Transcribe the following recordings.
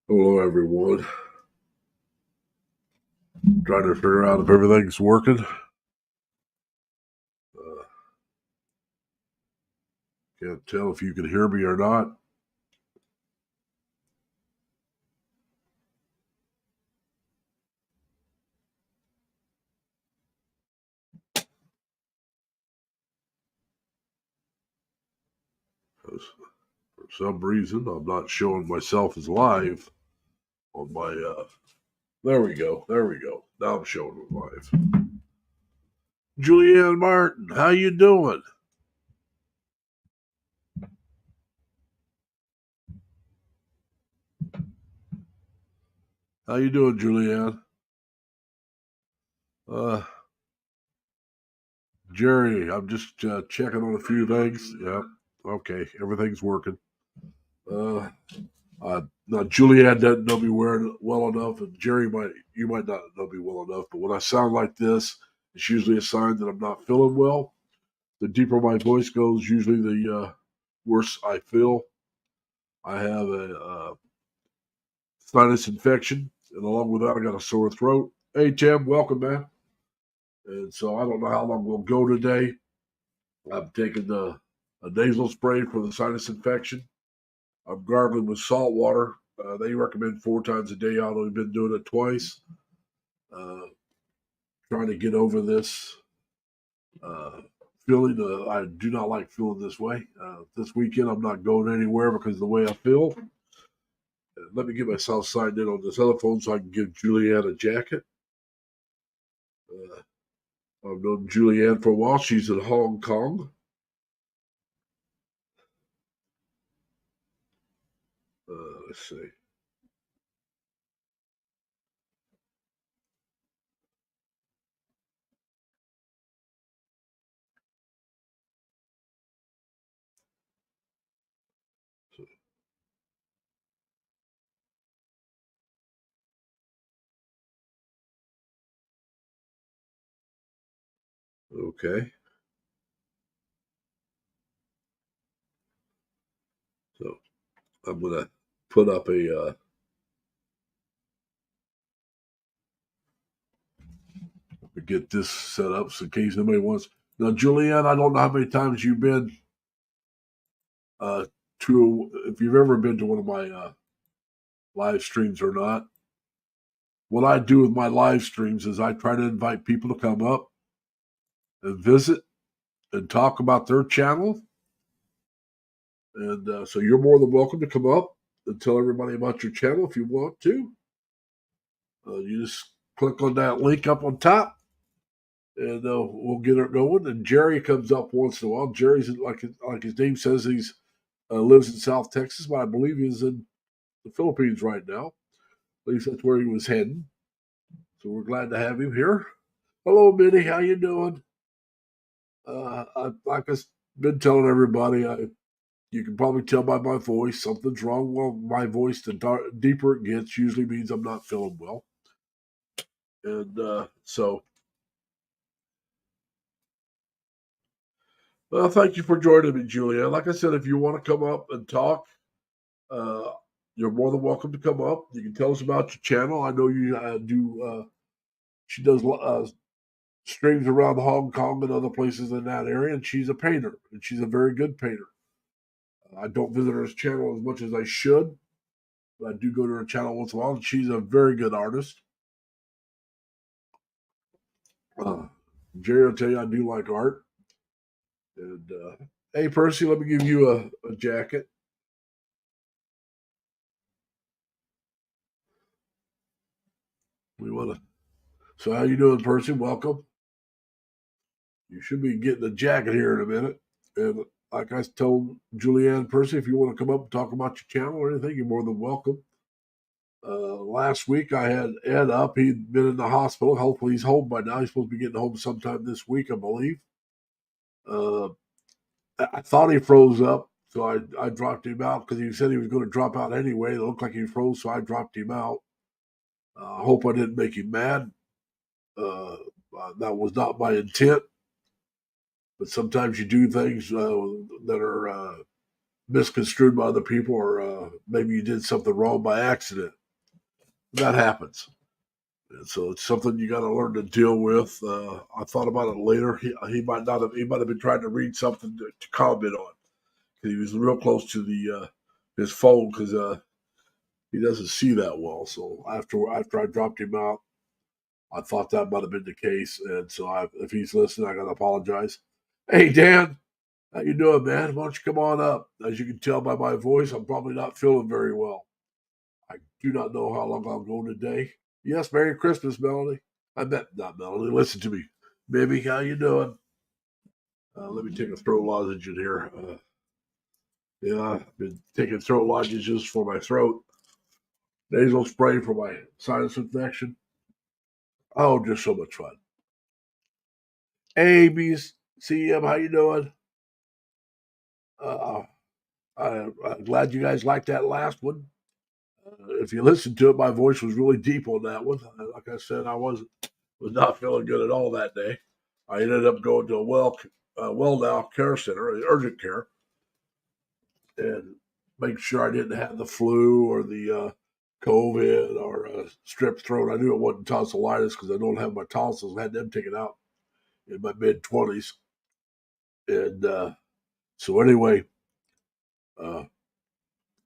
Hello, everyone. Trying to figure out if everything's working. Can't tell if you can hear me or not. For some reason, I'm not showing myself as live on my. There we go. There we go. Now I'm showing it live. Julianne Martin, how you doing? How you doing, Julianne? Uh, Jerry, I'm just checking on a few things. Yep. Okay, everything's working. Uh, Now Julianne doesn't know me well enough, and Jerry you might not know me well enough. But when I sound like this, it's usually a sign that I'm not feeling well. The deeper my voice goes, usually the worse I feel. I have a sinus infection, and along with that, I got a sore throat. Hey Tim, welcome, man. And so I don't know how long we'll go today. I'm taking a nasal spray for the sinus infection. I'm gargling with salt water. They recommend 4 times a day. I've only been doing it twice. Uh, Trying to get over this uh, feeling. I do not like feeling this way. This weekend, I'm not going anywhere because of the way I feel. Let me get myself signed in on this other phone so I can give Julianne a jacket. Uh, I've known Julianne for a while. She's in Hong Kong. Let's see. Okay. So I'm going to put up get this set up so in case anybody wants. Now, Julianne, I don't know how many times you've been uh, if you've ever been to one of my live streams or not. What I do with my live streams is I try to invite people to come up and visit and talk about their channel. And so you're more than welcome to come up and tell everybody about your channel if you want to. You just click on that link up on top and we'll get it going. And Jerry comes up once in a while. Jerry's like his name says, he's lives in South Texas, but I believe he's in the Philippines right now. At least that's where he was heading. So we're glad to have him here. Hello, Minnie. How you doing? Like I've been telling everybody, you can probably tell by my voice something's wrong. Well, my voice, the deeper it gets, usually means I'm not feeling well. And well, thank you for joining me, Julia. Like I said, if you want to come up and talk, uh, you're more than welcome to come up. You can tell us about your channel. I know you do. She does streams around Hong Kong and other places in that area, and she's a painter, and she's a very good painter. I don't visit her channel as much as I should, but I do go to her channel once in a while, and she's a very good artist. Uh, Jerry will tell you I do like art. And hey, Percy, let me give you a jacket. We want to. So how you doing, Percy? Welcome. You should be getting a jacket here in a minute. And like I told Julianne, Percy, if you want to come up and talk about your channel or anything, you're more than welcome. Last week I had Ed up. He'd been in the hospital. Hopefully he's home by now. He's supposed to be getting home sometime this week, I believe. Uh, I thought he froze up, so I dropped him out because he said he was going to drop out anyway. It looked like he froze, so I dropped him out. I hope I didn't make him mad. Uh, that was not my intent, but sometimes you do things that are misconstrued by other people, or maybe you did something wrong by accident. That happens. And so it's something you got to learn to deal with. I thought about it later. He might not have. He might have been trying to read something to comment on. He was real close to the his phone because he doesn't see that well. So after I dropped him out, I thought that might have been the case. And so if he's listening, I got to apologize. Hey Dan, how you doing, man? Why don't you come on up? As you can tell by my voice, I'm probably not feeling very well. I do not know how long I'll go today. Yes, Merry Christmas, Melanie. I bet not Melanie. Listen to me, baby. How you doing? Let me take a throat lozenge in here. Yeah, I've been taking throat lozenges for my throat, nasal spray for my sinus infection. Oh, just so much fun. Hey, BCM, how you doing? I'm glad you guys liked that last one. If you listened to it, my voice was really deep on that one. Like I said, I was not feeling good at all that day. I ended up going to a well now care center, urgent care, and make sure I didn't have the flu or the COVID or strep throat. I knew it wasn't tonsillitis because I don't have my tonsils. I had them taken out in my mid-20s. And so anyway,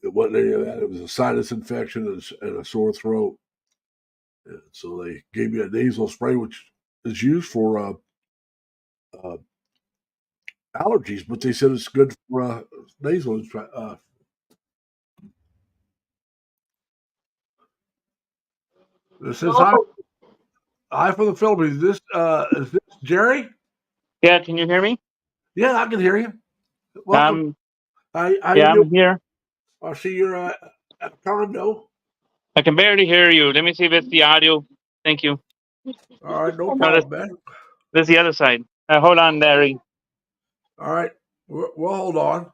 it wasn't any of that. It was a sinus infection and a sore throat. And so they gave me a nasal spray, which is used for allergies, but they said it's good for nasal. This is hi from the Philippines. Is this Jerry? Yeah, can you hear me? Yeah, I can hear you. Welcome. How Yeah, you doing? I'm here. I see you're at condo. I can barely hear you. Let me see if it's the audio. Thank you. All right, no No, problem, man. that's the other side. Hold on, Larry. All right, we'll hold on.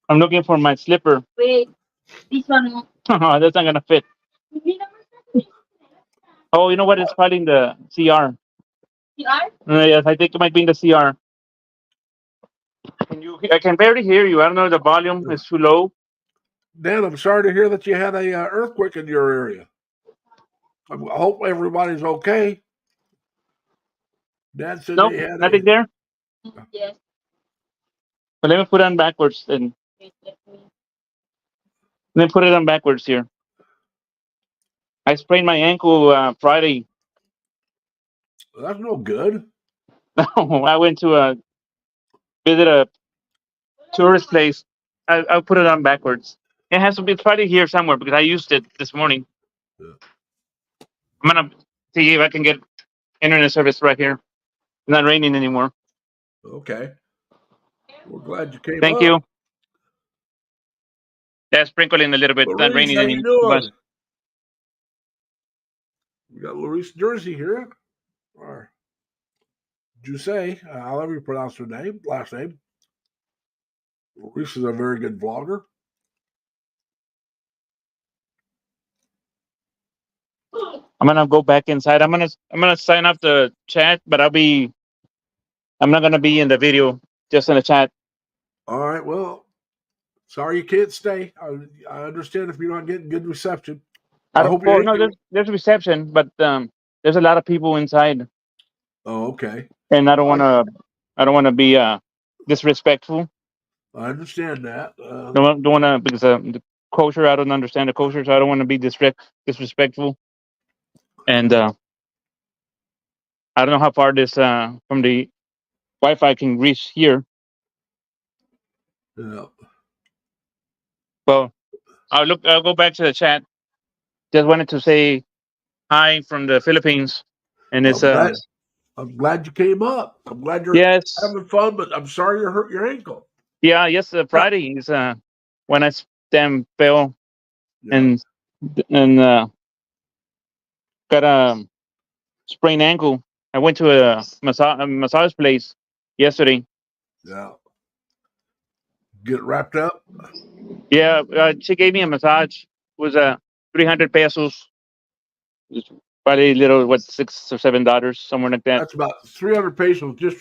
I'm looking for my slipper. Wait, this one. That's not gonna fit. Oh, you know what? It's probably in the CR. CR? Yes, I think it might be in the CR. I can barely hear you. I don't know if the volume is too low. Dan, I'm sorry to hear that you had a earthquake in your area. I hope everybody's okay. Dad said Nope, they had nothing there. Yes. But let me put it on backwards then. Let me put it on backwards here. I sprained my ankle Friday. That's no good. I went to visit a tourist place. I'll put it on backwards. It has to be Friday here somewhere because I used it this morning. Yeah. I'm gonna see if I can get internet service right here. It's not raining anymore. Okay. We're glad you came Thank up. you. Yeah, sprinkling a little bit. It's not Maurice, raining how you anymore. doing? We got Maurice Jersey here. Or Jusay, however you pronounce her name, last name. Maurice is a very good vlogger. I'm gonna go back inside. I'm gonna sign up the chat, but I'm not gonna be in the video, just in the chat. All right. Well, sorry you can't stay. I understand if you're not getting good reception. I hope Well, you no, there's reception, but there's a lot of people inside, Oh, okay. and I don't wanna be disrespectful. I understand that. Don't wanna because the kosher. I don't understand the kosher, so I don't want to be disrespectful. And I don't know how far this from the Wi-Fi can reach here. Yeah. Well, I'll go back to the chat. Just wanted to say hi from the Philippines, and it's I'm glad you came up. I'm glad you're yes, having fun, but I'm sorry you hurt your ankle. yeah, yes. Friday is when I fell Yeah. and got a sprained ankle. I went to a massage place yesterday. Yeah. Get wrapped up. Yeah, she gave me a massage. It was 300 pesos. It's probably a little, what, $6 or $7, somewhere like that. That's about 300 pesos just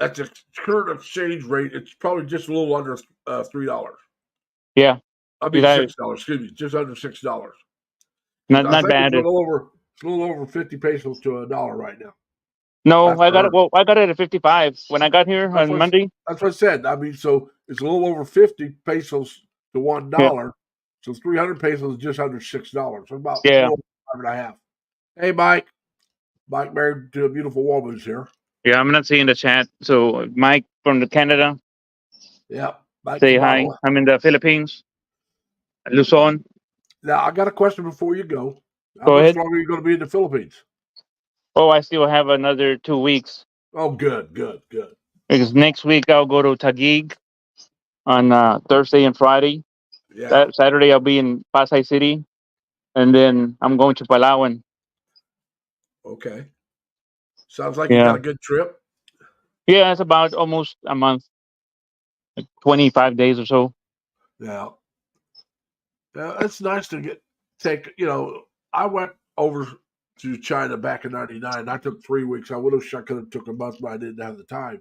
at the current exchange rate, it's probably just a little under $3. Yeah, I mean that $6. Excuse me, just under $6. not I not think bad. it's a little over 50 pesos to a dollar right now. No, I After got it. Well, I got it at 55 when I got here That's on Monday. that's what I said. I mean, so it's a little over 50 pesos to $1. Yeah. So 300 pesos is just under $6. So about Yeah. 5.5. Hey, Mike. Mike married to a beautiful woman is here. Yeah, I'm not seeing the chat. So Mike from the Canada, Yeah. Mike say hi. Zavala. I'm in the Philippines, Luzon. Now, I got a question before you go. How Go much ahead. longer are you going to be in the Philippines? Oh, I still have another 2 weeks Oh, good. because next week I'll go to Taguig on Thursday and Friday. Yeah. Saturday I'll be in Pasay City, and then I'm going to Palawan. Okay. Sounds like you Yeah. got a good trip. Yeah, it's about almost a month, like 25 days or so. Yeah. Yeah, it's nice to I went over to China back in '99. I took 3 weeks. I could have took a month, but I didn't have the time.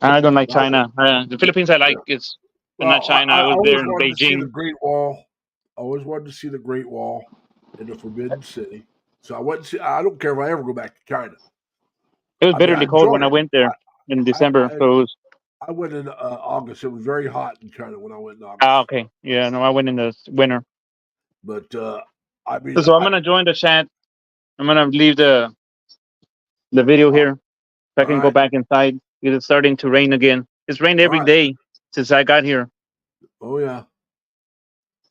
I don't like Well, China. The Philippines I like. It's not China. I I was always there in wanted to see the Beijing. Great Wall. I always wanted to see the Great Wall in the Forbidden City. So I went and see. I don't care if I ever go back to China. It was I mean, I bitterly cold enjoy when I it. went there in I, December. I, So it was, I went in August. It was very hot in China when I went in August. okay. Yeah, no, I went in the winter. But I mean, So I'm gonna join the chat. I'm gonna leave the video here. If I all can go right. back inside. It's starting to rain again. It's rained All every right. day since I got here. Oh yeah.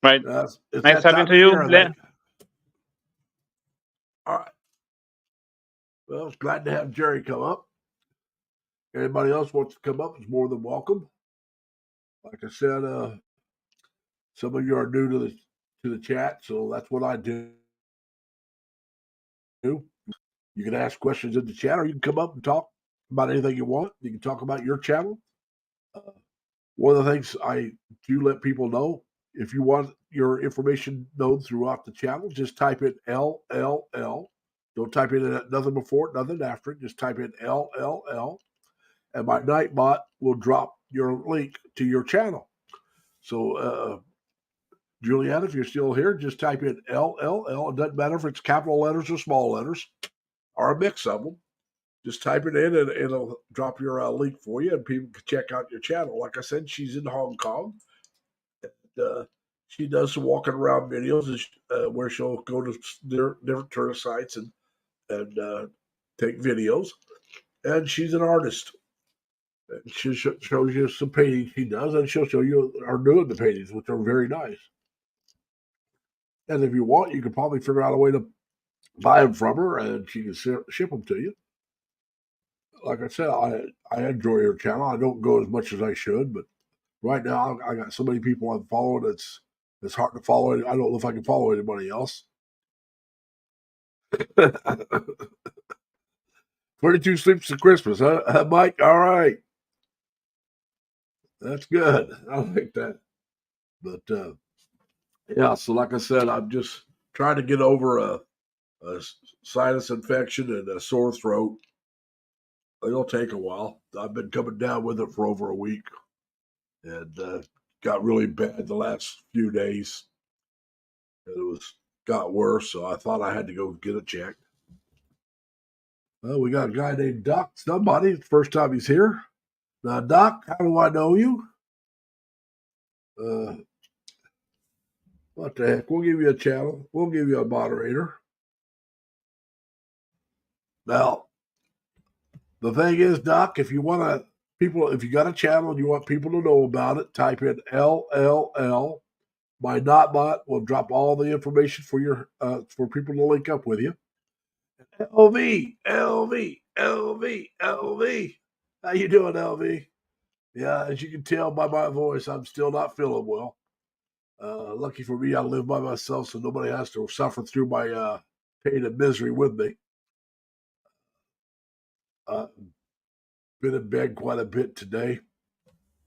Right. It's Nice that talking time to of you. year, I think. All right. Well, it's glad to have Jerry come up. Anybody else wants to come up is more than welcome. Like I said, some of you are new to the chat, so that's what I do. You can ask questions in the chat, or you can come up and talk about anything you want. You can talk about your channel. One of the things I do let people know, if you want your information known throughout the channel, just type in LLL. Don't type in nothing before it, nothing after it. Just type in LLL, and my Nightbot will drop your link to your channel. So, Julianne, if you're still here, just type in LLL. It doesn't matter if it's capital letters or small letters or a mix of them. Just type it in and it'll drop your link for you, and people can check out your channel. Like I said, she's in Hong Kong. And, she does some walking around videos where she'll go to different tourist sites and take videos. And she's an artist. And she shows you some paintings she does, and she'll show you her doing the paintings, which are very nice. And if you want, you can probably figure out a way to buy them from her, and she can ship them to you. Like I said, I enjoy her channel. I don't go as much as I should, but right now I got so many people I'm following. It's hard to follow. I don't know if I can follow anybody else. 22 sleeps to Christmas, huh, Mike? All right, that's good. I like that. But yeah, so like I said, I'm just trying to get over a sinus infection and a sore throat. It'll take a while. I've been coming down with it for over a week, and got really bad the last few days. And got worse, so I thought I had to go get it checked. Well, we got a guy named Doc Somebody. It's the first time he's here. Now, Doc, how do I know you? What the heck? We'll give you a channel. We'll give you a moderator. Now, the thing is, Doc, if you got a channel and you want people to know about it, type in LLL. My Notbot will drop all the information for people to link up with you. LV. How you doing, LV? Yeah, as you can tell by my voice, I'm still not feeling well. Lucky for me, I live by myself, so nobody has to suffer through my pain and misery with me. Been in bed quite a bit today.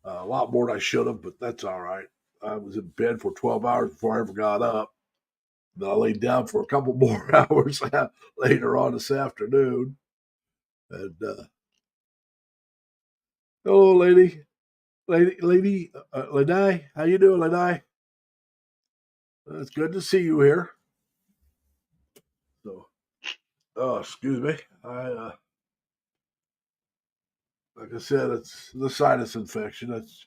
A lot more than I should have, but that's all right. I was in bed for 12 hours before I ever got up. Then I laid down for a couple more hours later on this afternoon. And Hello, lady. Lanai. How you doing, Lanai? It's good to see you here. So, oh, excuse me. Like I said, it's the sinus infection. That's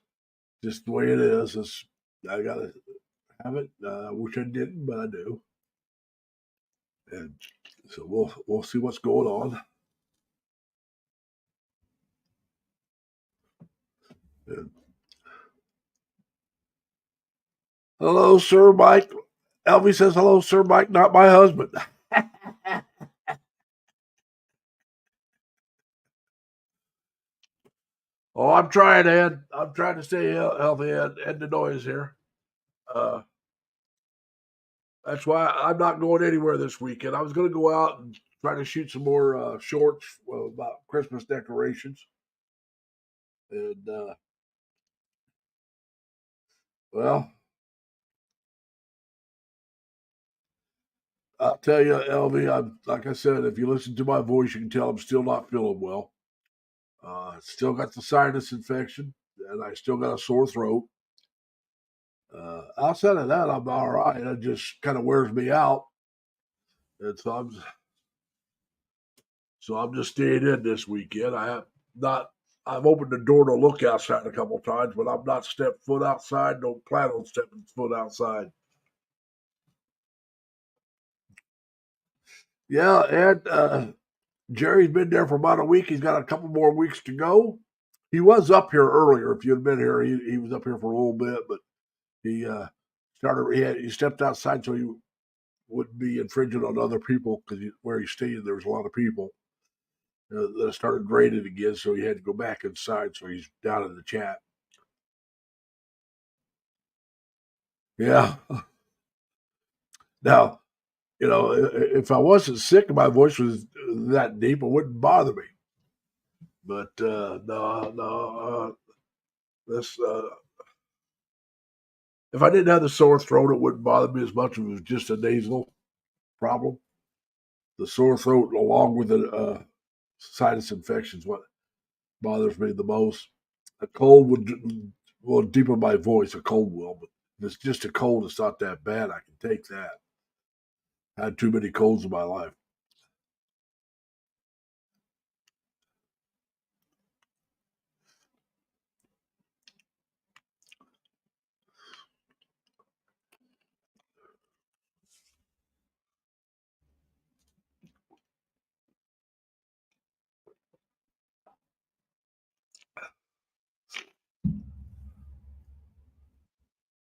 just the way it is. I gotta have it. I wish I didn't, but I do. And so we'll see what's going on. And, hello, Sir Mike. Elvie says hello, Sir Mike, not my husband. Oh, I'm trying, Ed. I'm trying to stay healthy, Ed the noise here. That's why I'm not going anywhere this weekend. I was going to go out and try to shoot some more shorts about Christmas decorations. And, well, I'll tell you, LV, like I said, if you listen to my voice, you can tell I'm still not feeling well. Still got the sinus infection, and I still got a sore throat. Outside of that, I'm all right. It just kind of wears me out. And so I'm just staying in this weekend. I've opened the door to look outside a couple of times, but I'm not stepped foot outside. Don't plan on stepping foot outside. Yeah, and Jerry's been there for about a week. He's got a couple more weeks to go. He was up here earlier. If you'd been here, he was up here for a little bit, but he he stepped outside so he wouldn't be infringing on other people because where he stayed there was a lot of people. That started raining again, so he had to go back inside. So he's down in the chat. Yeah. Now, if I wasn't sick and my voice was that deep, it wouldn't bother me. But no, this if I didn't have the sore throat, it wouldn't bother me as much if it was just a nasal problem. The sore throat, along with the sinus infection, is what bothers me the most. A cold will deepen my voice. A cold will, but if it's just a cold, it's not that bad. I can take that. I had too many colds in my life.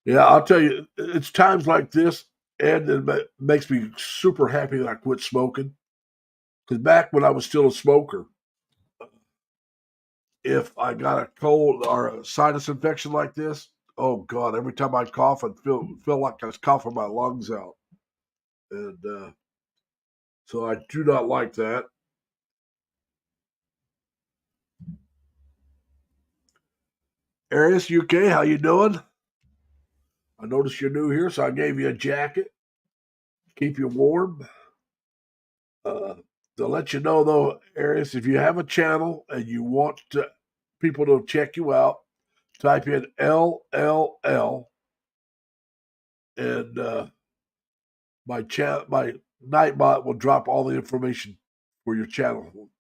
Yeah, I'll tell you, it's times like this, and it makes me super happy that I quit smoking. Because back when I was still a smoker, if I got a cold or a sinus infection like this, oh God, every time I cough, I'd feel like I was coughing my lungs out. And so I do not like that. Arius, UK, how you doing? I noticed you're new here, so I gave you a jacket. Keep you warm. To let you know, though, Arius, if you have a channel and you want people to check you out, type in LLL, and my Nightbot will drop all the information for your channel,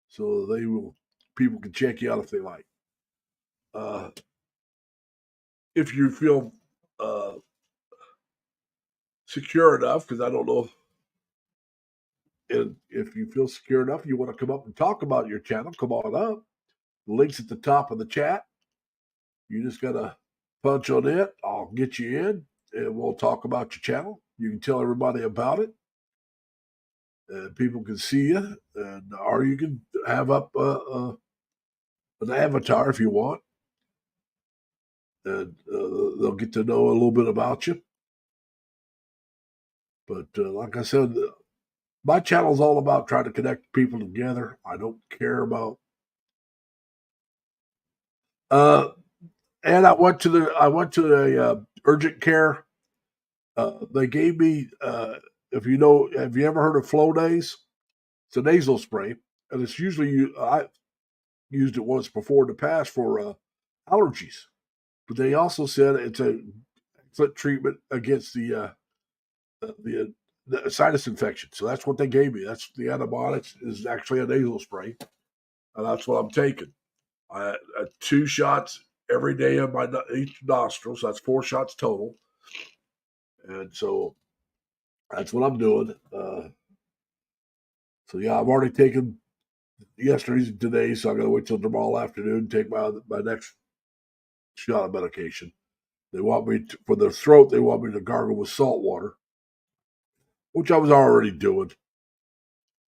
so people can check you out if they like. If you feel secure enough, because I don't know. And if you feel secure enough, you want to come up and talk about your channel, come on up. The link's at the top of the chat. You just got to punch on it. I'll get you in, and we'll talk about your channel. You can tell everybody about it. And people can see you, or you can have up an avatar if you want. And they'll get to know a little bit about you. But like I said, my channel is all about trying to connect people together. I don't care about. And I went to the urgent care. They gave me, have you ever heard of Flonase? It's a nasal spray, and it's usually used it once before in the past for allergies, but they also said it's a excellent treatment against the sinus infection. So that's what they gave me. That's the antibiotics is actually a nasal spray, and that's what I'm taking. 2 shots every day of each nostril, so that's 4 shots total. And so that's what I'm doing. So yeah, I've already taken yesterday's and today, so I got to wait till tomorrow afternoon to take my next shot of medication. They want me for the throat. They want me to gargle with salt water, which I was already doing.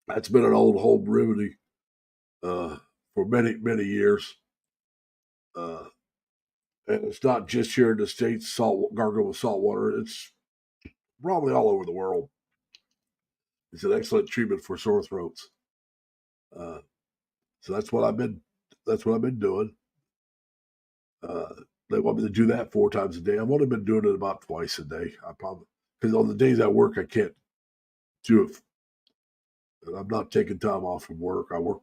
That's been an old home remedy for many years. And it's not just here in the States, gargle with salt water. It's probably all over the world. It's an excellent treatment for sore throats. So that's what I've been doing. They want me to do that 4 times a day. I've only been doing it about twice a day. I probably, because on the days I work, I can't do it. And I'm not taking time off from work. I work.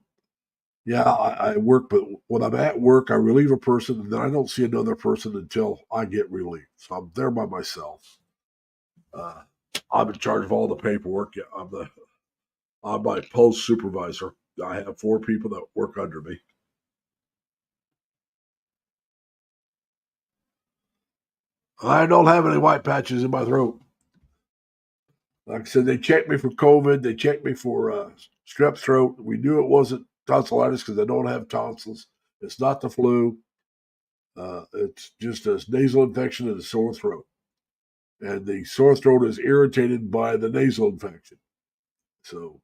Yeah, I work, but when I'm at work, I relieve a person, and then I don't see another person until I get relieved. So I'm there by myself. I'm in charge of all the paperwork. Yeah, I'm my post supervisor. I have 4 people that work under me. I don't have any white patches in my throat. Like I said, they checked me for COVID. They checked me for strep throat. We knew it wasn't tonsillitis because I don't have tonsils. It's not the flu. It's just a nasal infection and a sore throat. And the sore throat is irritated by the nasal infection. So,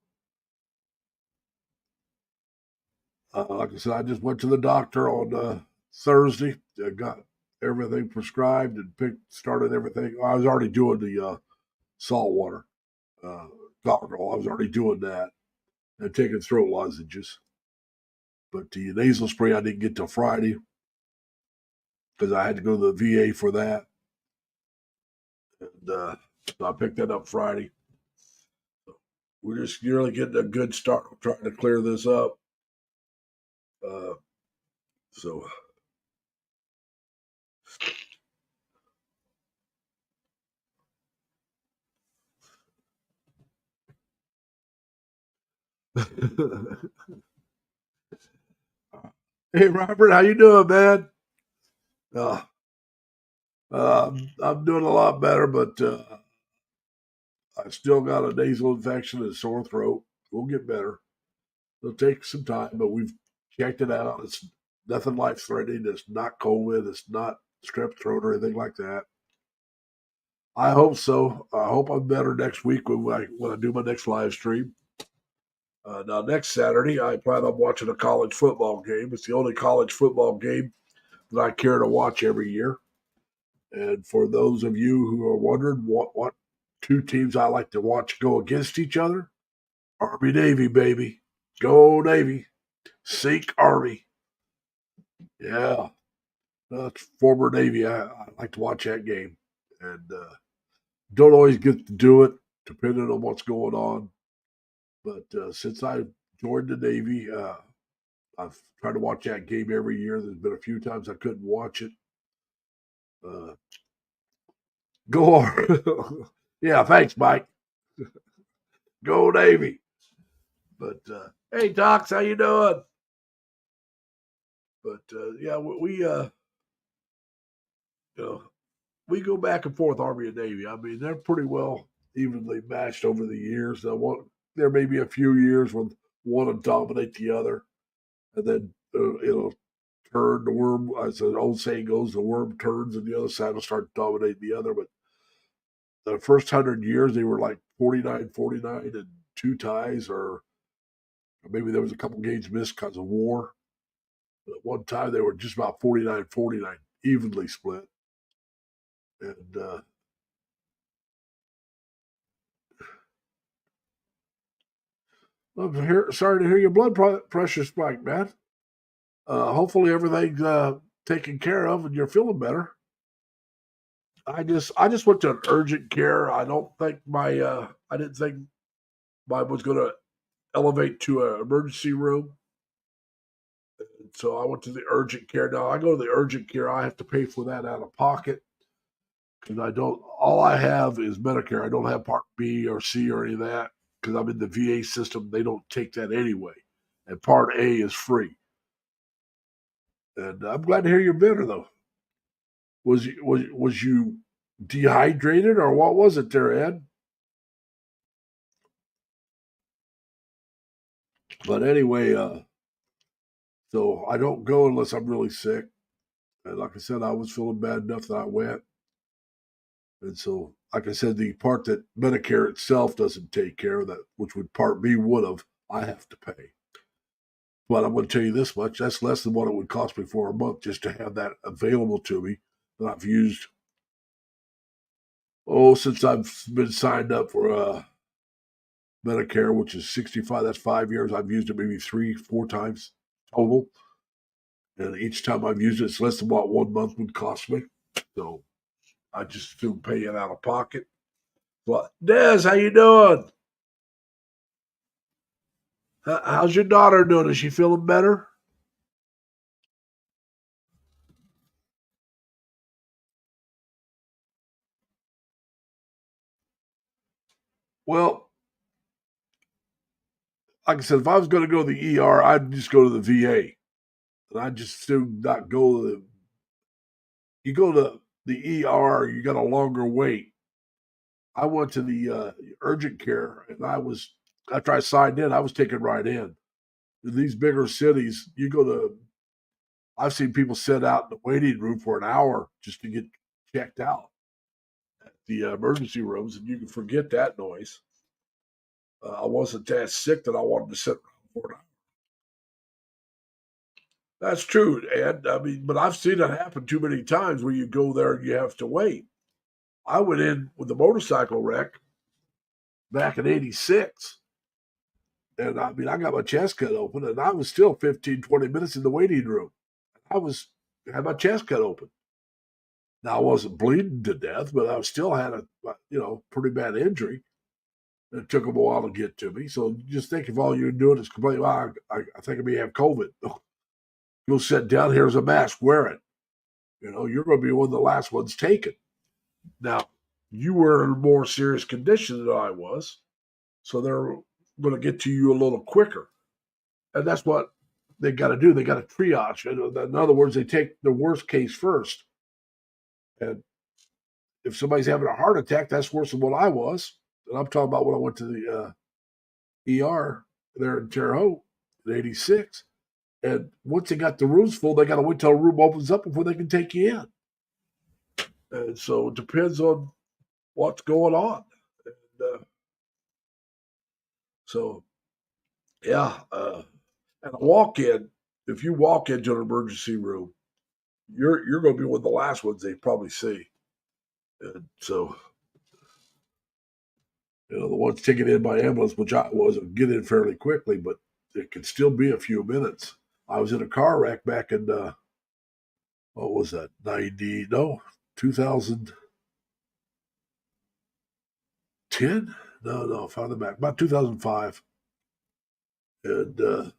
like I said, I just went to the doctor on Thursday. I got everything prescribed and started everything. I was already doing the salt water gargle. I was already doing that and taking throat lozenges. But the nasal spray I didn't get till Friday because I had to go to the VA for that. And so I picked that up Friday. So we're just really getting a good start. I'm trying to clear this up. So hey Robert, how you doing, man? I'm doing a lot better, but I still got a nasal infection and a sore throat. We'll get better. It'll take some time, but we've checked it out. It's nothing life-threatening. It's not COVID. It's not strep throat or anything like that. I hope so. I hope I'm better next week when I do my next live stream. Now, next Saturday, I plan on watching a college football game. It's the only college football game that I care to watch every year. And for those of you who are wondering what 2 teams I like to watch go against each other, Army Navy, baby. Go Navy. Seek Army. Yeah. That's former Navy. I like to watch that game. And don't always get to do it, depending on what's going on. But since I joined the Navy, I've tried to watch that game every year. There's been a few times I couldn't watch it. Go yeah, thanks, Mike. Go Navy. But hey, Docs, how you doing? But yeah, we we go back and forth, Army and Navy. I mean, they're pretty well evenly matched over the years. There may be a few years when one will dominate the other, and then it'll turn. The worm, as an old saying goes, the worm turns, and the other side will start dominating the other. But the first 100 years, they were like 49-49 and 2 ties, or maybe there was a couple games missed because of war. But at one time, they were just about 49-49, evenly split. And sorry to hear your blood pressure spike, man. Hopefully everything's taken care of and you're feeling better. I just went to an urgent care. I don't think I didn't think mine was going to elevate to an emergency room. And so I went to the urgent care. Now I go to the urgent care. I have to pay for that out of pocket because I don't. All I have is Medicare. I don't have Part B or C or any of that because I'm in the VA system. They don't take that anyway, and Part A is free. And I'm glad to hear you're better though. Was you dehydrated or what was it there, Ed? But anyway, so I don't go unless I'm really sick. And like I said, I was feeling bad enough that I went. And so, like I said, the part that Medicare itself doesn't take care of, that which would Part B would have, I have to pay. But I'm going to tell you this much: that's less than what it would cost me for a month just to have that available to me that I've used. Oh, since I've been signed up for Medicare, which is 65, that's 5 years. I've used it maybe 3-4 times total. And each time I've used it, it's less than what 1 month would cost me. So I just still pay it out of pocket. But Des, how you doing? How's your daughter doing? Is she feeling better? Well, like I said, if I was going to go to the ER, I'd just go to the VA. And I'd just still not go to the. You go to the ER, you got a longer wait. I went to the urgent care, and after I signed in, I was taken right in. In these bigger cities, you go to. I've seen people sit out in the waiting room for an hour just to get checked out at the emergency rooms, and you can forget that noise. I wasn't that sick that I wanted to sit around for an hour. That's true, Ed. I mean, but I've seen it happen too many times where you go there and you have to wait. I went in with a motorcycle wreck back in '86. And I mean, I got my chest cut open and I was still 15, 20 minutes in the waiting room. Had my chest cut open. Now I wasn't bleeding to death, but I still had a pretty bad injury. It took them a while to get to me. So just think if all you're doing is complaining, well, I think I may have COVID. Go sit down. Here's a mask. Wear it. You're going to be one of the last ones taken. Now, you were in a more serious condition than I was, so they're going to get to you a little quicker. And that's what they got to do. They got to triage. In other words, they take the worst case first. And if somebody's having a heart attack, that's worse than what I was. And I'm talking about when I went to the ER there in Terre Haute in '86. And once they got the rooms full, they got to wait till a room opens up before they can take you in. And so it depends on what's going on. And, so, yeah. And a walk-in, if you walk into an emergency room, you're going to be one of the last ones they probably see. And so, the ones taken in by ambulance, which I was, get in fairly quickly, but it could still be a few minutes. I was in a car wreck back in, what was that, 2010? No, farther back, about 2005. And,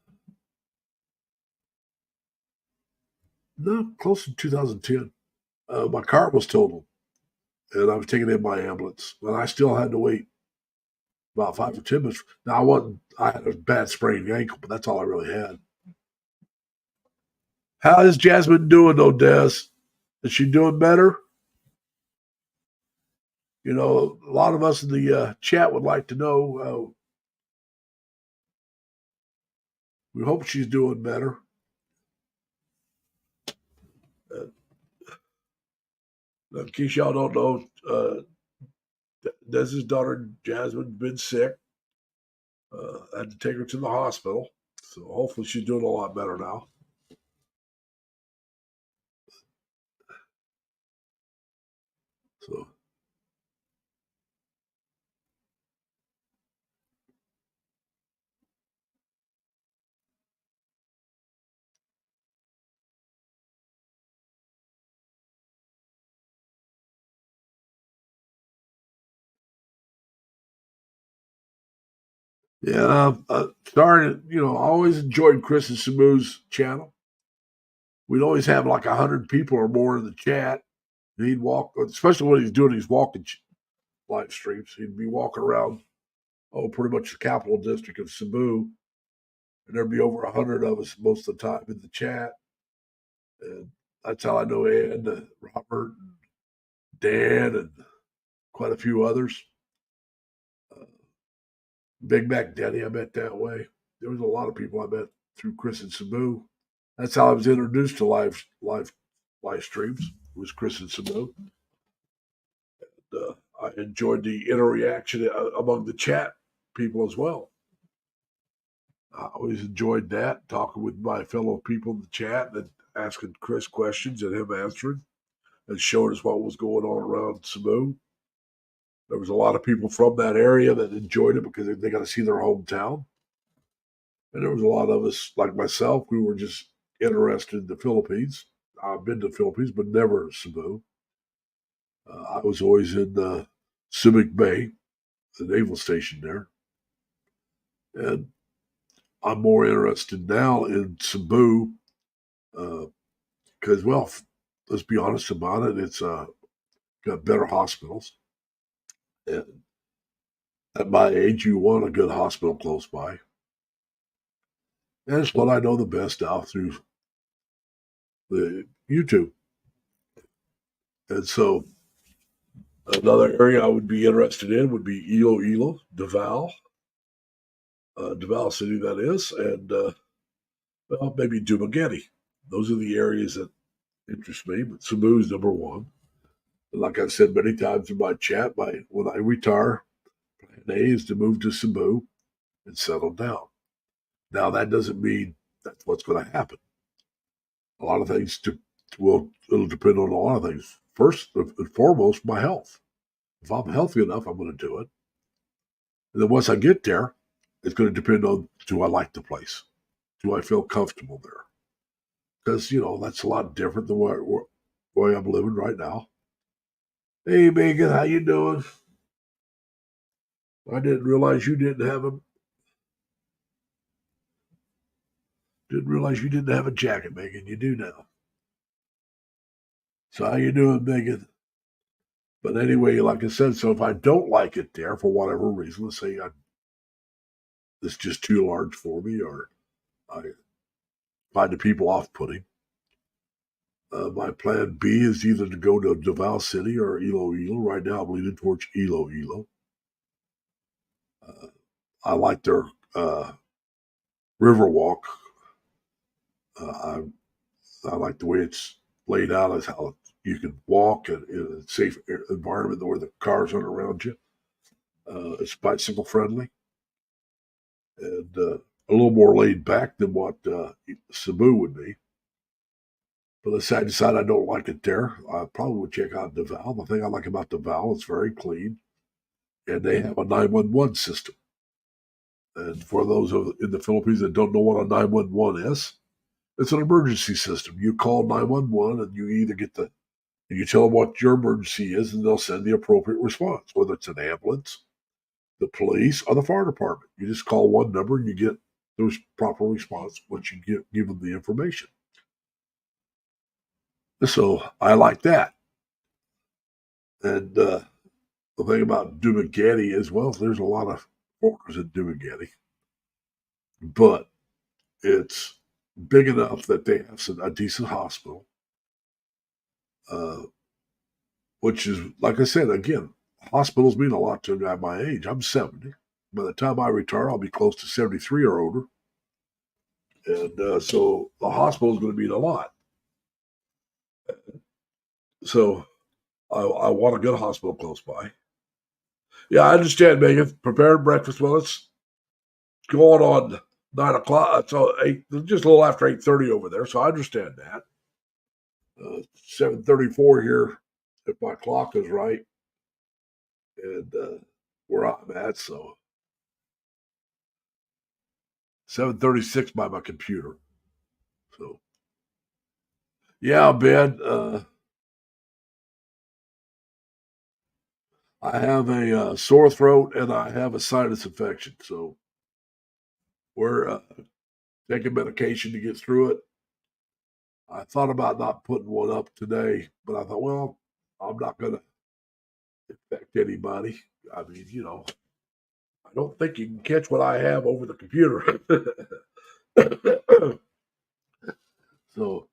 no, close to 2010. My car was totaled, and I was taken in by ambulance, and I still had to wait about 5 or 10 minutes. Now, I had a bad sprained ankle, but that's all I really had. How is Jasmine doing, though, Des? Is she doing better? A lot of us in the chat would like to know. We hope she's doing better. In case y'all don't know, Des's daughter Jasmine been sick. I had to take her to the hospital, so hopefully she's doing a lot better now. So. Yeah, sorry. I always enjoyed Chris and Samu's channel. we'd always have like 100 people or more in the chat. He'd walk, especially when he's doing these walking live streams. He'd be walking around, pretty much the capital district of Cebu, and there'd be over 100 of us most of the time in the chat. And that's how I know Ed, Robert, and Dan, and quite a few others. Big Mac Denny, I met that way. There was a lot of people I met through Chris and Cebu. That's how I was introduced to live streams. Was Chris and Cebu. And, I enjoyed the interaction among the chat people as well. I always enjoyed that, talking with my fellow people in the chat and asking Chris questions and him answering and showing us what was going on around Cebu. There was a lot of people from that area that enjoyed it because they got to see their hometown. And there was a lot of us, like myself, who were just interested in the Philippines. I've been to the Philippines, but never Cebu. I was always in Subic Bay, the naval station there. And I'm more interested now in Cebu because, well, let's be honest about it, it's got better hospitals. And at my age, you want a good hospital close by. And it's what I know the best now through the YouTube. And so another area I would be interested in would be Iloilo, Davao. Davao City, that is, and well, maybe Dumaguete. Those are the areas that interest me, but Cebu is number one. And like I've said many times in my chat, when I retire, plan A is to move to Cebu and settle down. Now, that doesn't mean that's what's going to happen. A lot of things it'll depend on a lot of things. First and foremost, my health. If I'm healthy enough, I'm going to do it. And then once I get there, it's going to depend on, do I like the place? Do I feel comfortable there? Because, that's a lot different than the way I'm living right now. Hey, Megan, how you doing? I didn't realize you didn't have a jacket, Megan. You do now. So how you doing, Megan? But anyway, like I said, so if I don't like it there for whatever reason, let's say it's just too large for me, or I find the people off-putting, my plan B is either to go to Davao City or Iloilo. Right now, I'm leaning towards Iloilo. I like their Riverwalk. I like the way it's laid out, as how you can walk in a safe environment where the cars aren't around you. It's bicycle friendly and a little more laid back than what Cebu would be. But let's say I decide I don't like it there, I probably would check out Davao. The thing I like about Davao, it's very clean, and they have a 911 system. And for those in the Philippines that don't know what a 911 is, it's an emergency system. You call 911 and you either you tell them what your emergency is, and they'll send the appropriate response, whether it's an ambulance, the police, or the fire department. You just call one number and you get the proper response once you give them the information. So I like that. And the thing about Dumaguete as well, there's a lot of foreigners in Dumaguete, but it's big enough that they have a decent hospital, which is, like I said, again, hospitals mean a lot to a guy my age. I'm 70. By the time I retire, I'll be close to 73 or older. And so the hospital is going to mean a lot. So I want a good hospital close by. Yeah, I understand, Megan. Prepared breakfast. Well, it's going on 9 o'clock. So just a little after 8:30 over there. So I understand that. 7:34 here, if my clock is right, and where I'm at. So 7:36 by my computer. So yeah, Ben. I have a sore throat and I have a sinus infection. So we're taking medication to get through it. I thought about not putting one up today, but I thought, well, I'm not going to affect anybody. I mean, I don't think you can catch what I have over the computer. So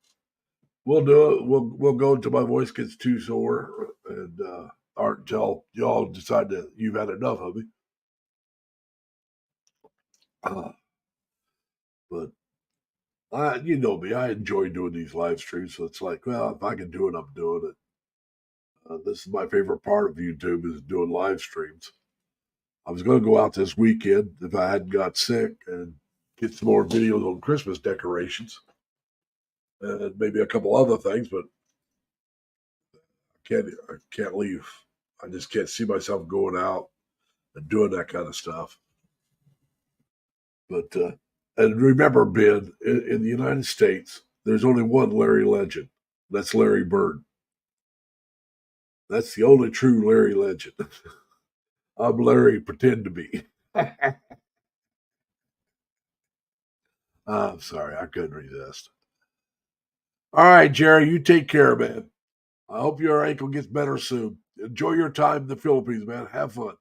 we'll do it. We'll go until my voice gets too sore, and or until y'all decide that you've had enough of me. But you know me, I enjoy doing these live streams. So it's like, well, if I can do it, I'm doing it. This is my favorite part of YouTube is doing live streams. I was going to go out this weekend if I hadn't got sick and get some more videos on Christmas decorations and maybe a couple other things, but I can't leave. I just can't see myself going out and doing that kind of stuff. But and remember, Ben, in the United States, there's only one Larry Legend. That's Larry Bird. That's the only true Larry Legend. I'm Larry, pretend to be. I'm sorry, I couldn't resist. All right, Jerry, you take care, man. I hope your ankle gets better soon. Enjoy your time in the Philippines, man. Have fun.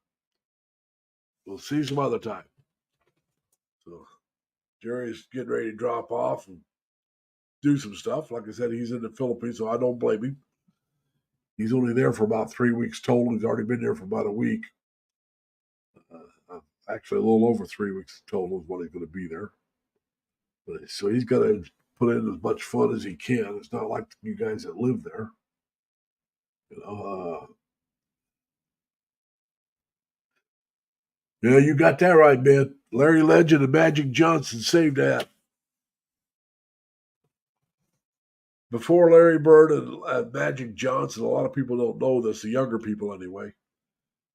We'll see you some other time. So Jerry's getting ready to drop off and do some stuff. Like I said, he's in the Philippines, so I don't blame him. He's only there for about 3 weeks total. He's already been there for about a week. Actually, a little over 3 weeks total is what he's going to be there. So he's got to put in as much fun as he can. It's not like you guys that live there. Yeah, you got that right, man. Larry Legend and Magic Johnson saved that. Before Larry Bird and Magic Johnson, a lot of people don't know this, the younger people anyway.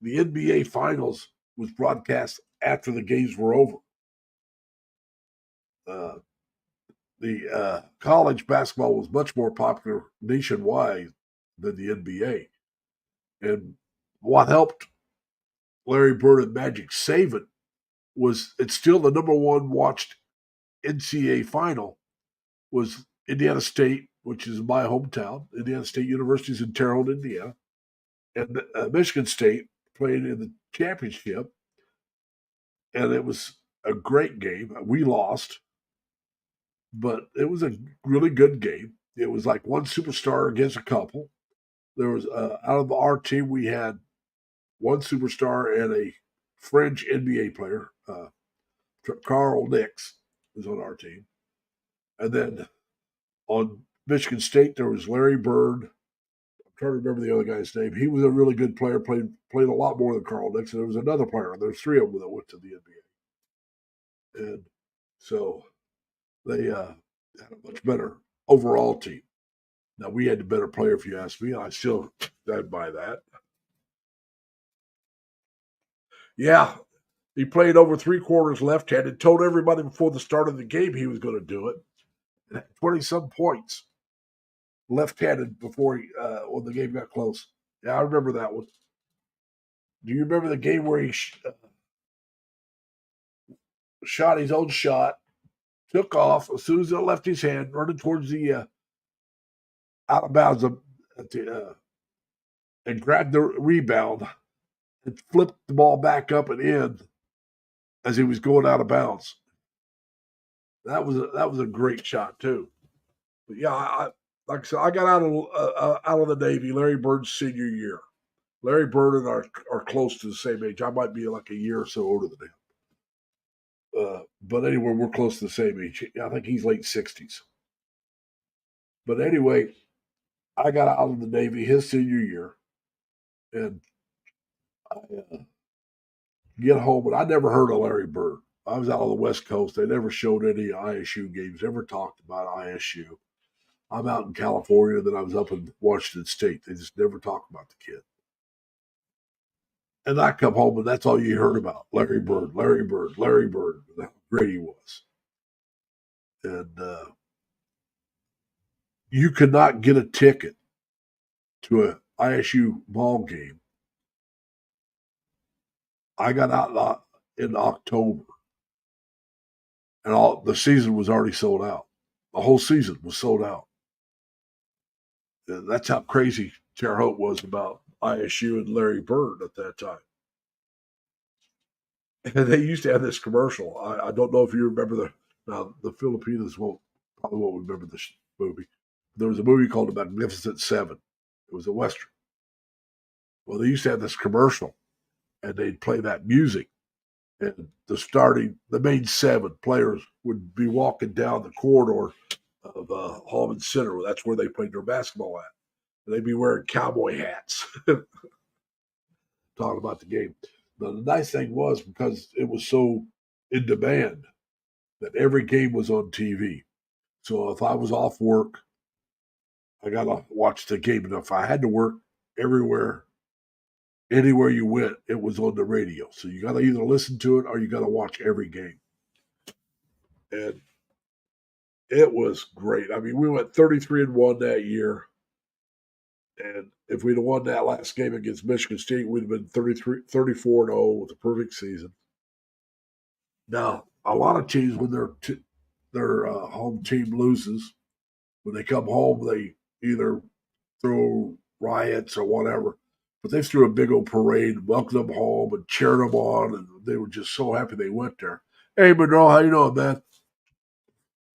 The NBA Finals was broadcast after the games were over. The college basketball was much more popular nationwide than the NBA. And what helped Larry Bird and Magic save it was it's still the number one watched NCAA final was Indiana State, which is my hometown. Indiana State University is in Terre Haute, Indiana. And Michigan State played in the championship. And it was a great game. We lost, but it was a really good game. It was like one superstar against a couple. There was, out of our team, we had one superstar and a fringe NBA player. Carl Nix was on our team. And then on Michigan State, there was Larry Bird. I'm trying to remember the other guy's name. He was a really good player, played a lot more than Carl Nix. And there was another player. There's three of them that went to the NBA. And so they had a much better overall team. Now, we had the better player, if you ask me. I still stand by that. Yeah, he played over 3 quarters left-handed, told everybody before the start of the game he was going to do it. 20-some points left-handed before when the game got close. Yeah, I remember that one. Do you remember the game where he shot his own shot, took off as soon as it left his hand, running towards the out of bounds and grabbed the rebound and flipped the ball back up and in as he was going out of bounds. That was a great shot too. But yeah, like I said, I got out of the Navy Larry Bird's senior year. Larry Bird and I are close to the same age. I might be like a year or so older than him. But anyway, we're close to the same age. I think he's late 60s. But anyway, I got out of the Navy his senior year, and I get home, and I never heard of Larry Bird. I was out on the West Coast. They never showed any ISU games, never talked about ISU. I'm out in California, then I was up in Washington State. They just never talked about the kid. And I come home, and that's all you heard about. Larry Bird, Larry Bird, Larry Bird, how great he was. And you could not get a ticket to an ISU ball game. I got out in October, and the season was already sold out. The whole season was sold out. And that's how crazy Terre Haute was about ISU and Larry Bird at that time. And they used to have this commercial. I don't know if you remember the Filipinos probably won't remember this movie. There was a movie called The Magnificent Seven. It was a Western. Well, they used to have this commercial, and they'd play that music. And the main seven players would be walking down the corridor of Holman Center. That's where they played their basketball at. And they'd be wearing cowboy hats, talking about the game. Now, the nice thing was, because it was so in demand, that every game was on TV. So if I was off work, I got to watch the game. And if I had to work anywhere you went, it was on the radio. So you got to either listen to it or you got to watch every game. And it was great. I mean, we went 33-1 that year. And if we'd have won that last game against Michigan State, we'd have been 34-0 with a perfect season. Now, a lot of teams, when their home team loses, when they come home, they either throw riots or whatever. But they threw a big old parade, welcomed them home, and cheered them on, and they were just so happy they went there. Hey, Monroe, how you doing, man?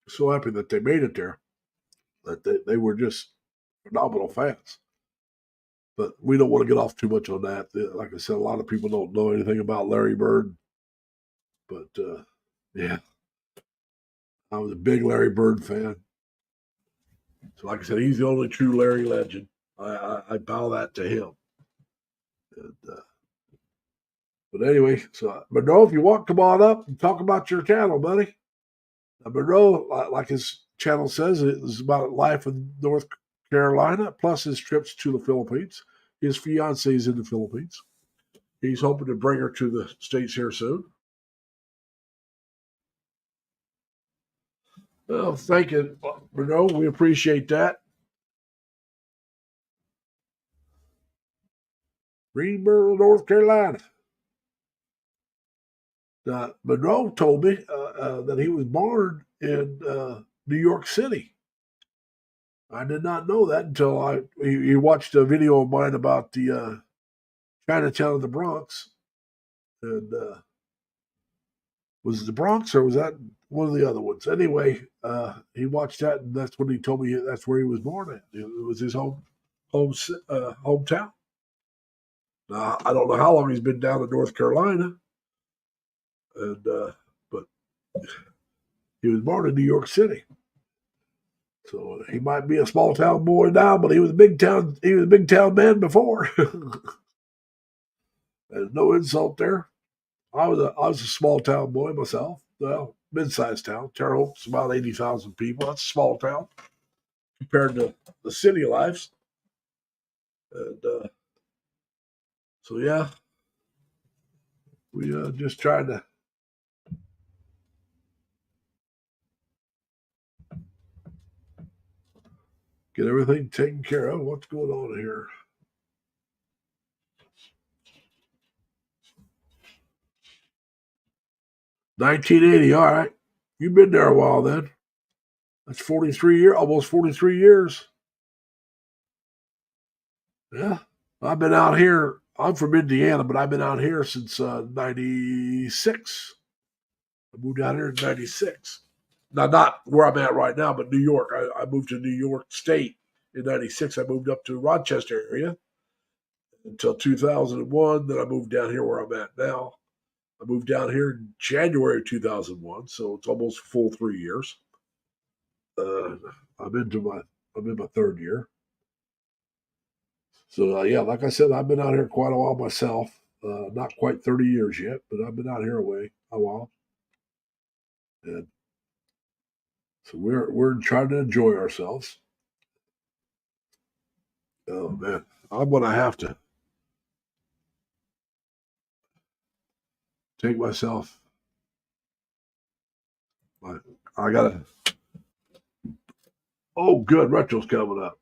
So happy that they made it there. That they were just phenomenal fans. But we don't want to get off too much on that. Like I said, a lot of people don't know anything about Larry Bird. But, yeah, I was a big Larry Bird fan. So like I said, he's the only true Larry legend. I bow that to him. And, but anyway, so Monroe, if you want, come on up and talk about your channel, buddy. Monroe, like his channel says, it is about life in North Carolina, plus his trips to the Philippines. His fiance is in the Philippines. He's hoping to bring her to the States here soon. Well, thank you, Monroe. We appreciate that. Greensboro, North Carolina. Monroe told me that he was born in New York City. I did not know that until he watched a video of mine about the Chinatown of the Bronx. And was it the Bronx or was that one of the other ones? Anyway, he watched that, and that's when he told me that's where he was born at. It was his hometown. Now, I don't know how long he's been down in North Carolina, and but he was born in New York City. So he might be a small town boy now, but he was a big town man before. There's no insult there. I was a small town boy myself. Well, mid-sized town. Terre Haute's about 80,000 people. That's a small town compared to the city lives. And so yeah, we just trying to get everything taken care of. What's going on here? $19.80. All right. You've been there a while then. That's 43 years, almost 43 years. Yeah. I've been out here. I'm from Indiana, but I've been out here since 96. I moved out here in 96. Now, not where I'm at right now, but New York. I moved to New York State in 96. I moved up to Rochester area until 2001. Then I moved down here where I'm at now. I moved down here in January 2001, so it's almost a full 3 years. I'm in my third year. So yeah, like I said, I've been out here quite a while myself. Not quite 30 years yet, but I've been out here a while. And so we're trying to enjoy ourselves. Oh man, I'm gonna have to take myself. I gotta. Oh, good, Retro's coming up.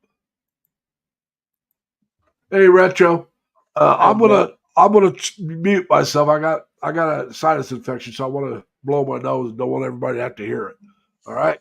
Hey, Retro, I'm gonna mute myself. I got a sinus infection, so I want to blow my nose and don't want everybody to have to hear it. All right.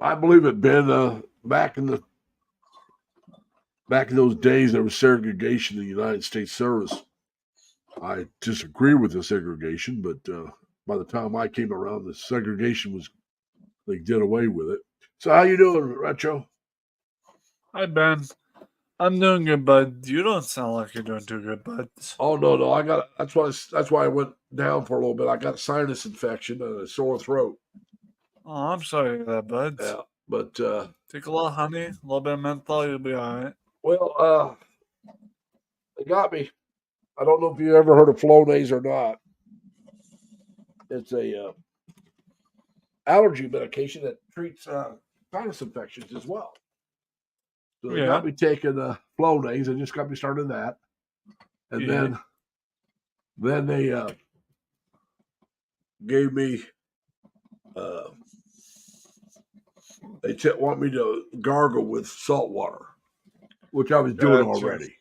I believe it, Ben. Back in those days, there was segregation in the United States service. I disagree with the segregation, but by the time I came around, the segregation was they did away with it. So how you doing, Retro? Hi, Ben. I'm doing good, bud. You don't sound like you're doing too good, bud. Oh no, I got that's why I went down for a little bit. I got a sinus infection and a sore throat. Oh, I'm sorry for that, bud. Yeah, but Take a little honey, a little bit of menthol, you'll be all right. well, they got me. I don't know if you ever heard of Flonase or not. It's a allergy medication that treats sinus infections as well. So they got Yeah. me taking Flonase. They just got me started that, and Yeah. then they gave me they want me to gargle with salt water, which I was doing Gotcha. already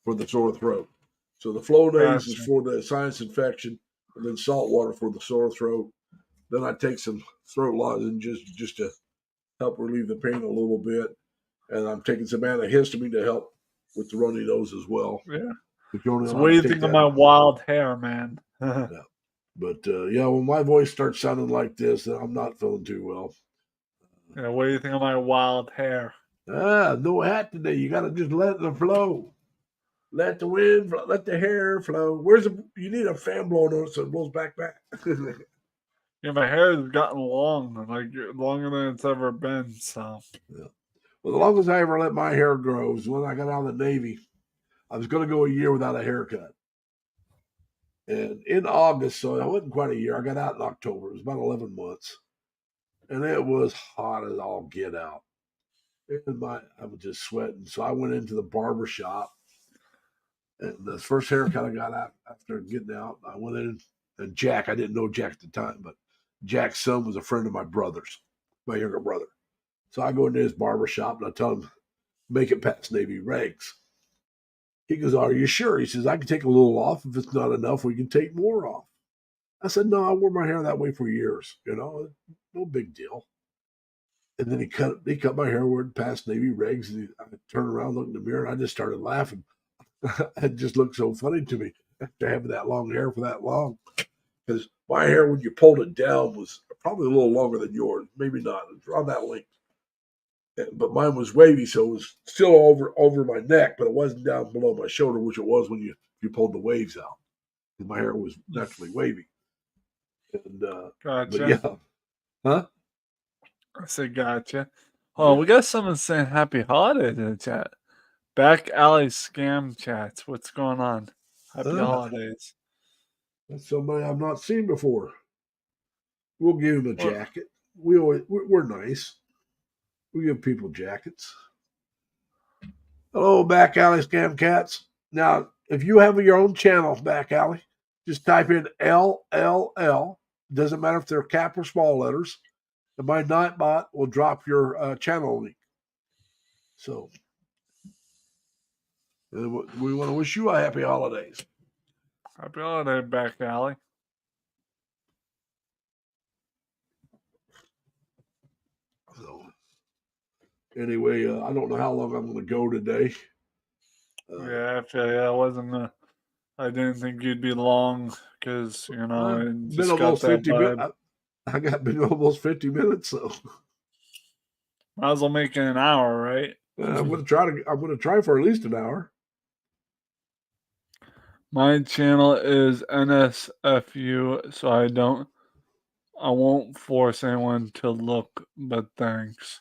for the sore throat. So the Flonase is Gotcha. for the sinus infection, and then salt water for the sore throat. Then I take some throat lozenges just to help relieve the pain a little bit, and I'm taking some antihistamine to help with the runny nose as well. Yeah. If you only So know what how do to you take think of that. my wild hair, man? But yeah, when my voice starts sounding like this, then I'm not feeling too well. Yeah, what do you think of my wild hair? No hat today. You got to just let it flow. Let the wind flow. Let the hair flow. You need a fan blowing on it so it blows back. Yeah, my hair has gotten long, like longer than it's ever been. So Yeah. Well, the longest I ever let my hair grow was when I got out of the Navy. I was going to go a year without a haircut. And in August, so it wasn't quite a year. I got out in October. It was about 11 months. And it was hot as all get out. And I was just sweating. So I went into the barber shop. And the first haircut I got out after getting out, I went in. And Jack, I didn't know Jack at the time, but Jack's son was a friend of my brother's, my younger brother. So I go into his barber shop and I tell him, make it past Navy regs. He goes, are you sure? He says, I can take a little off. If it's not enough, we can take more off. I said, no, I wore my hair that way for years. No big deal. And then he cut my hair, went past Navy regs. And I turned around, looked in the mirror, and I just started laughing. It just looked so funny to me after having that long hair for that long. Because my hair, when you pulled it down, was probably a little longer than yours. Maybe not. It was around that length. But mine was wavy, so it was still over my neck, but it wasn't down below my shoulder, which it was when you pulled the waves out. And my hair was naturally wavy. And gotcha. but yeah, huh? I said gotcha. Oh, we got someone saying happy holidays in the chat. Back alley scam chats. What's going on? Happy holidays. That's somebody I've not seen before. We'll give him a jacket. We're nice. We give people jackets. Hello, Back Alley Scam Cats. Now, if you have your own channel, Back Alley, just type in LLL. Doesn't matter if they're cap or small letters. And my Nightbot will drop your channel link. So, we want to wish you a happy holidays. Happy holiday, Back Alley. So, anyway, I don't know how long I'm going to go today. Yeah, I didn't think you'd be long because it I've just been got almost that 50 vibe. minutes. I got been almost 50 minutes, so Might as well make it an hour, right? I'm going to try for at least an hour. My channel is NSFU, so I won't force anyone to look, but thanks.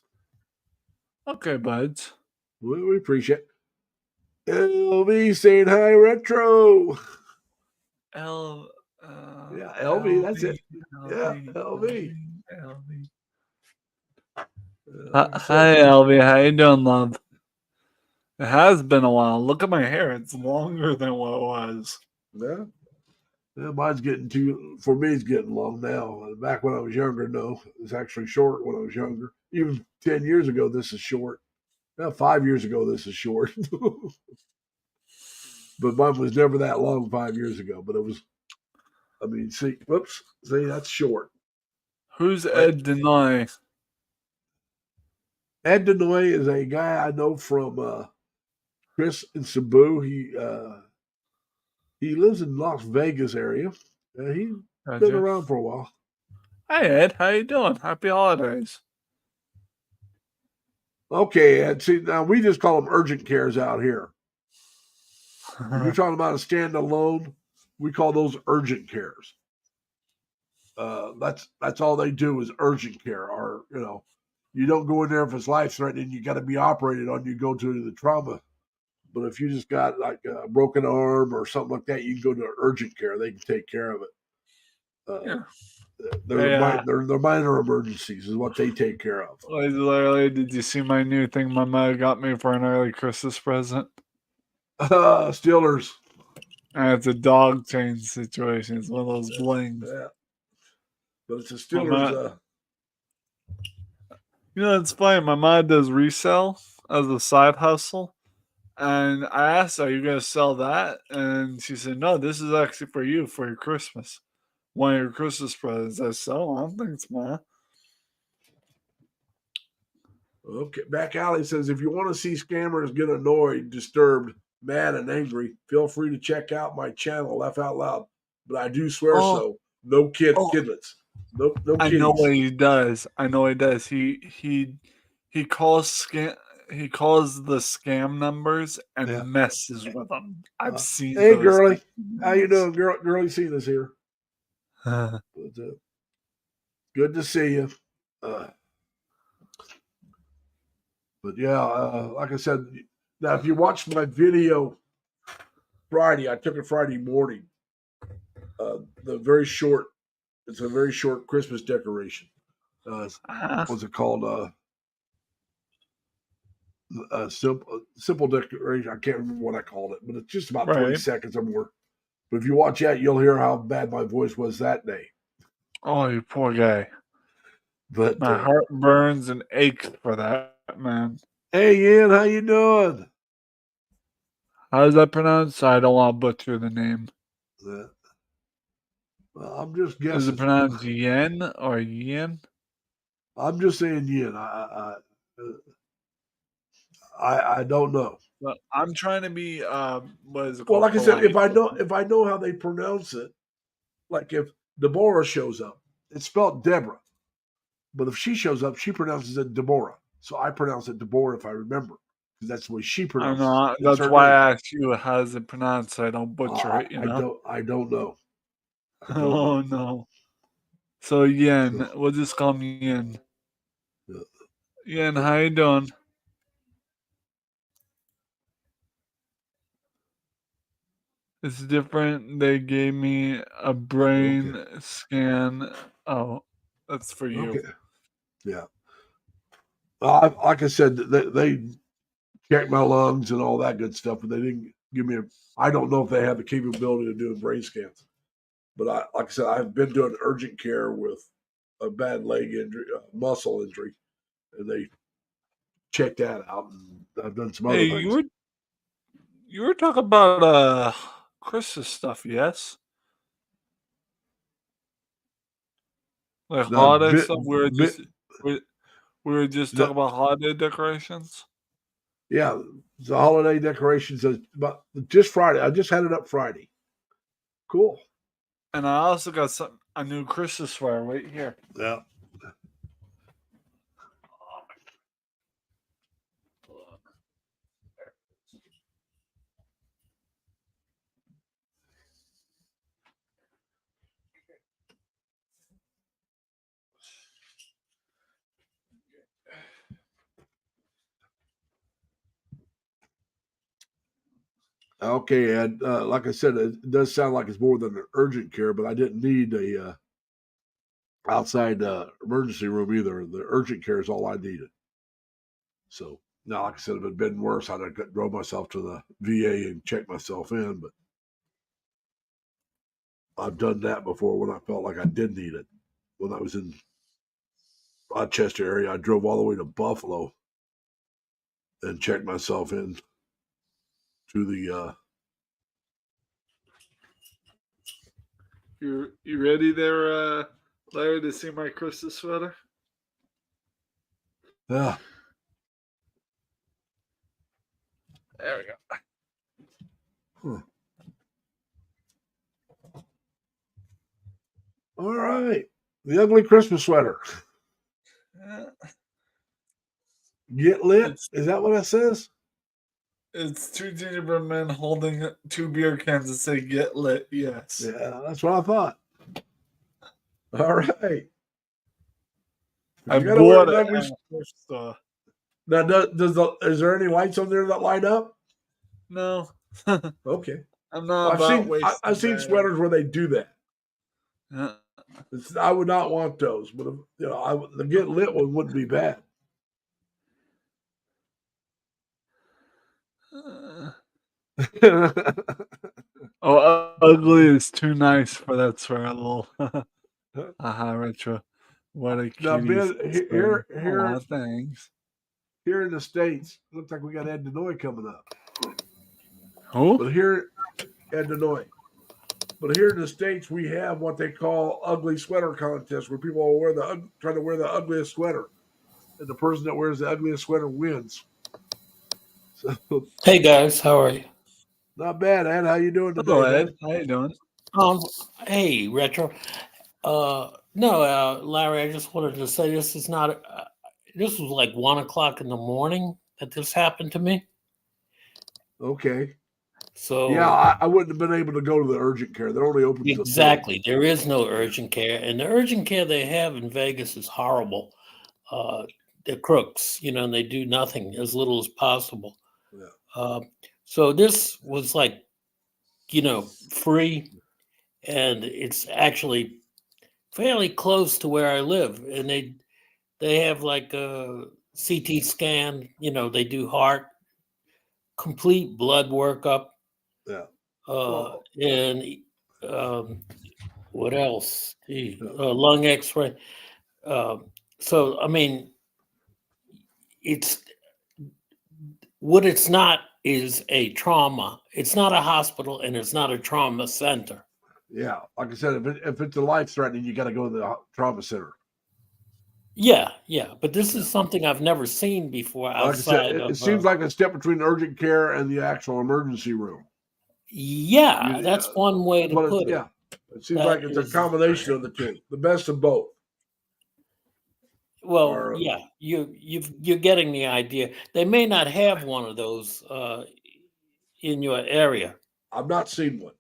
Okay, buds. We appreciate it. LV saying hi, Retro. Yeah, LV, that's it. Yeah, LV. Hi, LV. How you doing, love? It has been a while. Look at my hair. It's longer than what it was. Yeah. Mine's for me, it's getting long now. Back when I was younger, no. It was actually short when I was younger. Even 10 years ago, this is short. 5 years ago, this is short. But mine was never that long 5 years ago. But it was, see, that's short. Who's Ed Deny? Ed Denoy is a guy I know from Chris in Cebu. He lives in Las Vegas area. He's been Gotcha. around for a while. Hey Ed, how you doing? Happy holidays. Okay, Ed. See, now we just call them urgent cares out here. If you're talking about a standalone, we call those urgent cares. That's all they do is urgent care. Or you don't go in there if it's life threatening. You got to be operated on. You go to the trauma. But if you just got like a broken arm or something like that, you can go to urgent care. They can take care of it. Yeah. They're minor emergencies is what they take care of. Literally, did you see my new thing my mother got me for an early Christmas present? Steelers. And it's a dog chain situation. It's one of those blings. Yeah. But it's a Steelers. You know, it's funny. My mom does resell as a side hustle. And I asked her, are you going to sell that? And she said, no, this is actually for you for your Christmas. One of your Christmas presents. I said, oh, I don't think it's mine. Okay. Back Alley says, if you want to see scammers get annoyed, disturbed, mad, and angry, feel free to check out my channel, Laugh Out Loud. But I do swear so. No kidlets. No I kiddies. know what he does. He calls the scam numbers and messes with them. I've seen. Hey, those girly, things. how you doing, girly? Seen us here. Good to see you. But yeah, like I said, now if you watched my video Friday, I took it Friday morning. It's a very short Christmas decoration. What's it called? A simple decoration. I can't remember what I called it, but it's just about 20 seconds or more. But if you watch that, you'll hear how bad my voice was that day. Oh, you poor guy. But my heart burns and aches for that, man. Hey, Ian, how you doing? How's that pronounced? I don't want to butcher the name. Well, I'm just guessing. Is it pronounced Yen or Yin? I'm just saying Yin. I don't know. But I'm trying to be what is it called? Well, like I said, if I know how they pronounce it, like if Deborah shows up, it's spelled Deborah. But if she shows up, she pronounces it Deborah. So I pronounce it Deborah if I remember, because that's the way she pronounces it. That's why I asked you how is it pronounced so I don't butcher it, you know? I don't know. Oh no. So Yen, we'll just call him Yen. Yen, how you doing? It's different. They gave me a brain scan. Oh, that's for you. Okay. Yeah. Like I said, they checked my lungs and all that good stuff, but they didn't give me I don't know if they have the capability of doing brain scans. But like I said, I've been doing urgent care with a bad leg injury, muscle injury, and they checked that out. And I've done some other things. You were talking about Chris's stuff, yes? Like holiday stuff. We were just talking about holiday decorations. Yeah, the holiday decorations. But just Friday. I just had it up Friday. Cool. And I also got a new Christmas sweater right here. Yeah. Okay, and like I said, it does sound like it's more than an urgent care, but I didn't need a outside emergency room either. The urgent care is all I needed. So now, like I said, if it had been worse, I'd have drove myself to the VA and checked myself in. But I've done that before when I felt like I did need it. When I was in Rochester area, I drove all the way to Buffalo and checked myself in to the. You ready there, Larry, to see my Christmas sweater? Yeah. There we go. All right. The ugly Christmas sweater. Get lit. It's- Is that what it says? It's two gingerbread men holding 2 beer cans that say "Get lit." Yes. Yeah, that's what I thought. All right. I You gotta wear bought it. ugly- At the thrift store. Now, is there any lights on there that light up? No, Okay. I'm not about I've seen wasting sweaters where they do that. that. I would not want those, but the get lit one wouldn't be bad. Oh, ugly is too nice for that sweater. Aha, retro. What a Now, cutie. Ben, here Thanks. here in the States, looks like we got Ed Denoy coming up. Who? But here, Ed Denoy. But here in the States, we have what they call ugly sweater contest, where people are trying to wear the ugliest sweater, and the person that wears the ugliest sweater wins. So, Hey guys, how are you? not bad, Ed. How you doing today? Hello, man? Ed. How you doing? Hey Retro. Larry, I just wanted to say this is not. This was like 1 o'clock in the morning that this happened to me. Okay. So Yeah, I wouldn't have been able to go to the urgent care. They're only open till 4. exactly, there is no urgent care, and the urgent care they have in Vegas is horrible. They're crooks, and they do nothing, as little as possible. Yeah. So this was like, free, and it's actually fairly close to where I live, and they have like a CT scan. They do heart, complete blood workup. Yeah. And what else? Lung X-ray. So I mean, what it's not is a trauma. It's not a hospital, and it's not a trauma center. Yeah, like I said, if it's a life threatening, you got to go to the trauma center. Yeah, but this is something I've never seen before Like I outside said, of. it seems like a step between urgent care and the actual emergency room. Yeah, that's one way to put it. Yeah, it seems That like it's a is- combination of the two, the best of both. Well, Or- yeah, you're getting the idea. They may not have one of those in your area, I've not seen one.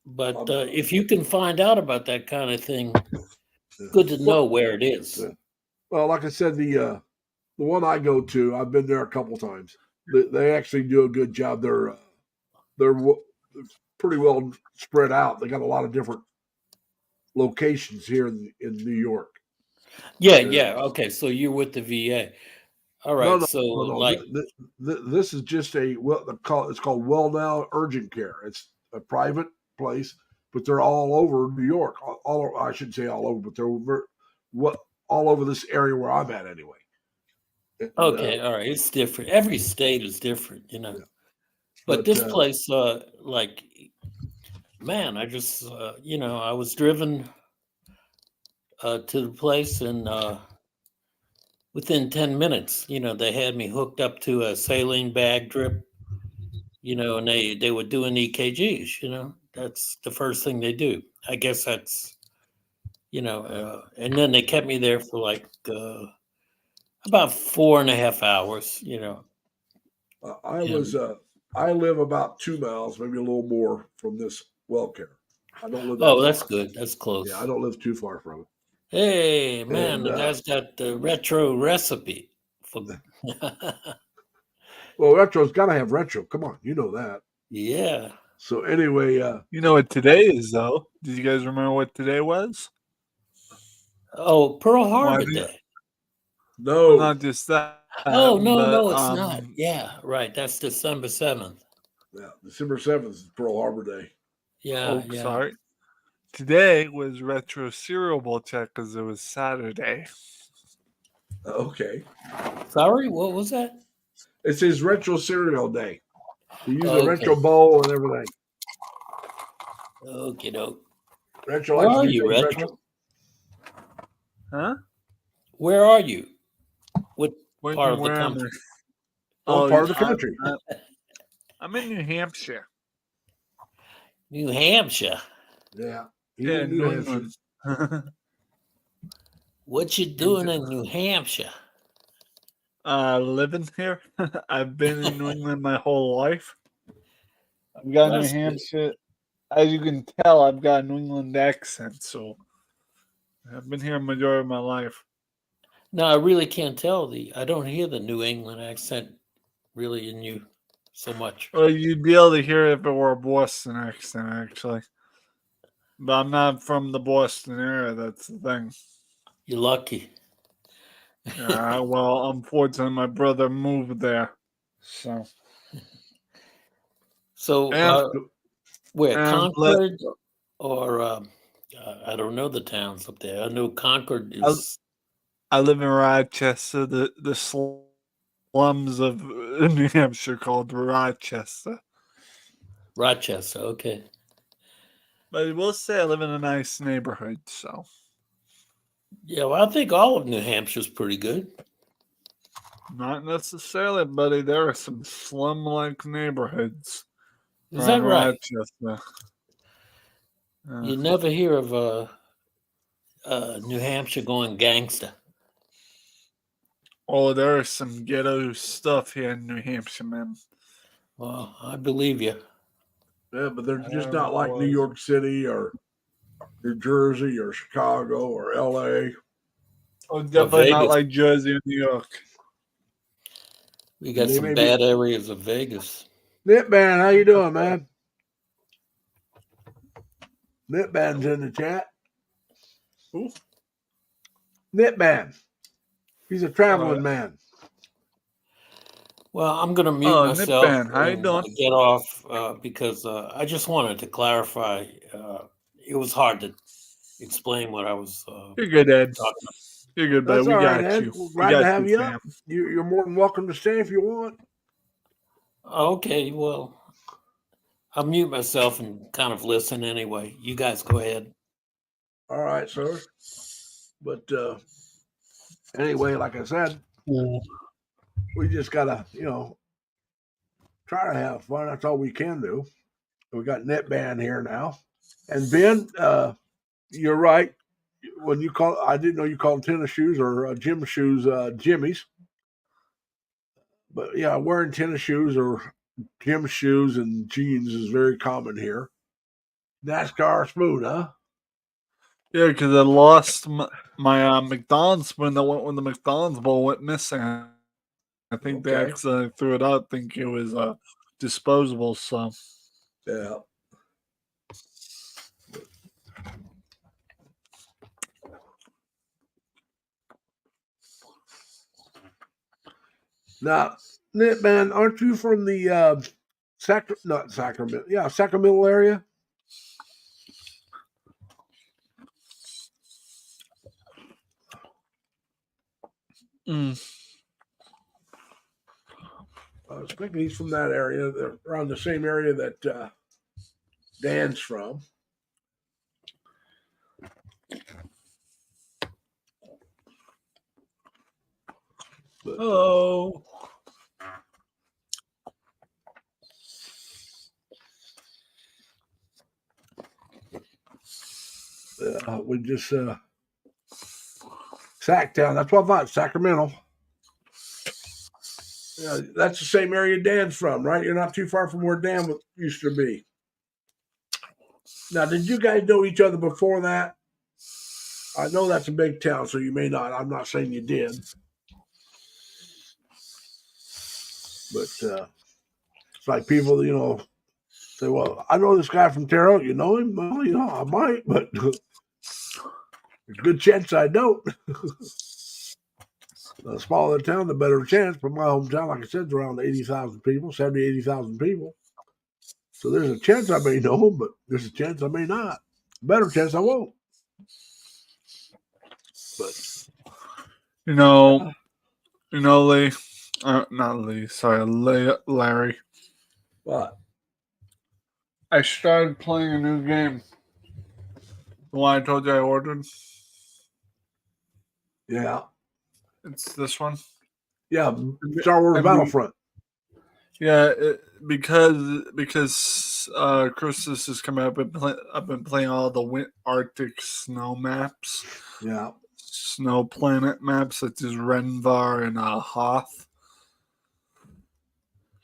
but if you can find out about that kind of thing, good to know where it is. Yeah. Well, like I said, the one I go to, I've been there a couple times. They actually do a good job. They're pretty well spread out. They got a lot of different locations here in New York. Yeah. Okay, so you're with the VA. All right. So like, This is just it's called Well Now Urgent Care. It's a private place, but they're all over New York. I shouldn't say all over, but they're all over this area where I'm at anyway. And, okay, all right, it's different. Every state is different, Yeah. But But, this place, like, man, I just, I was driven to the place, and within 10 minutes, they had me hooked up to a saline bag drip, and they were doing EKGs. That's the first thing they do. I guess that's, and then they kept me there for like about 4.5 hours. I live about 2 miles, maybe a little more from this well care. I don't live. Oh, that that's far. good. That's close. Yeah, I don't live too far from it. Hey, man, And, the guy's got the retro recipe for. Well, retro's got to have retro. Come on, you know that. Yeah. So anyway, You know what today is, though? Did you guys remember what today was? Oh, Pearl Harbor did- Day. no, Not just that. Oh, no, but, it's not. Yeah, right. That's December 7th. yeah, December 7th is Pearl Harbor Day. Yeah. Oh, yeah. sorry. Today was Retro Cereal Bowl check because it was Saturday. Okay, Sorry, what was that? it says Retro Cereal Day. They use a Okay. retro bowl and everything. Okay, doke. Retro. Where likes to are do you, things Retro? Huh? Where are you? What What, part of the where am country? Oh, part of the you're country. I'm in New Hampshire. New Hampshire. Yeah. He's Yeah, in New Hampshire. England. What you doing in New Hampshire? Living here. I've been in New England my whole life. I've got New That's good. Hampshire. As you can tell, I've got a New England accent, so I've been here a majority of my life. No, I really can't tell I don't hear the New England accent really in you so much. Well, you'd be able to hear it if it were a Boston accent, actually. But I'm not from the Boston area. That's the thing. You're lucky. Well, unfortunately, my brother moved there. So, So And- where and Concord or I don't know the towns up there. I know Concord is. I live in Rochester, the slums of New Hampshire called Rochester. Rochester, okay. But we'll say I live in a nice neighborhood, so. Yeah, well, I think all of New Hampshire's pretty good. Not necessarily, buddy. There are some slum-like neighborhoods. Is that around right? Rochester. You never hear of New Hampshire going gangster. Oh, there is some ghetto stuff here in New Hampshire, man. Well, I believe you. Yeah, but they're just Yeah, not like New was. York City or New Jersey or Chicago or LA. Oh, definitely not Vegas. like Jersey or New York. We got They some may be- bad areas of Vegas. Nitban, how you doing, man? Nitban's in the chat. Who? Nitban. He's a traveling Oh. man. Well, I'm going to mute Oh, myself Nitban, how you and doing? get off because I just wanted to clarify. It was hard to explain what I was You're good, Ed. talking about. You're good, buddy. That's We all got right, Ed. you. We're We glad got to have you fam. up. You're more than welcome to stay if you want. Okay, well, I'll mute myself and kind of listen anyway. You guys go ahead. All right, sir. But anyway, like I said, we just gotta, try to have fun. That's all we can do. We got Nitban here now, and Ben, you're right. When you I didn't know you called tennis shoes or gym shoes jimmies. But yeah, wearing tennis shoes or gym shoes and jeans is very common here. NASCAR spoon, huh? Yeah, because I lost my McDonald's spoon that went when the McDonald's bowl went missing. I think they Okay. accidentally threw it out, think it was disposable. So Yeah. Now, Nitman, aren't you from the Sacramento area? I was thinking he's from that area. They're around the same area that Dan's from. But, Oh, we just Sacktown. That's what I thought. Sacramento. Yeah, that's the same area Dan's from, right? You're not too far from where Dan used to be. Now, did you guys know each other before that? I know that's a big town, so you may not. I'm not saying you did. But it's like people, say, well, I know this guy from Terre Haute. You know him? Well, I might, but there's a good chance I don't. The smaller the town, the better chance. But my hometown, like I said, is around 80,000 people, 80,000 people. So there's a chance I may know him, but there's a chance I may not. Better chance I won't. But Lee, not Lee. Sorry, Larry. what? I started playing a new game. The one I told you I ordered. Yeah. It's this one. Yeah. Star Wars And Battlefront. Yeah, because Christmas is coming up. I've been playing all the Arctic snow maps, Yeah. snow planet maps such as Renvar and Hoth.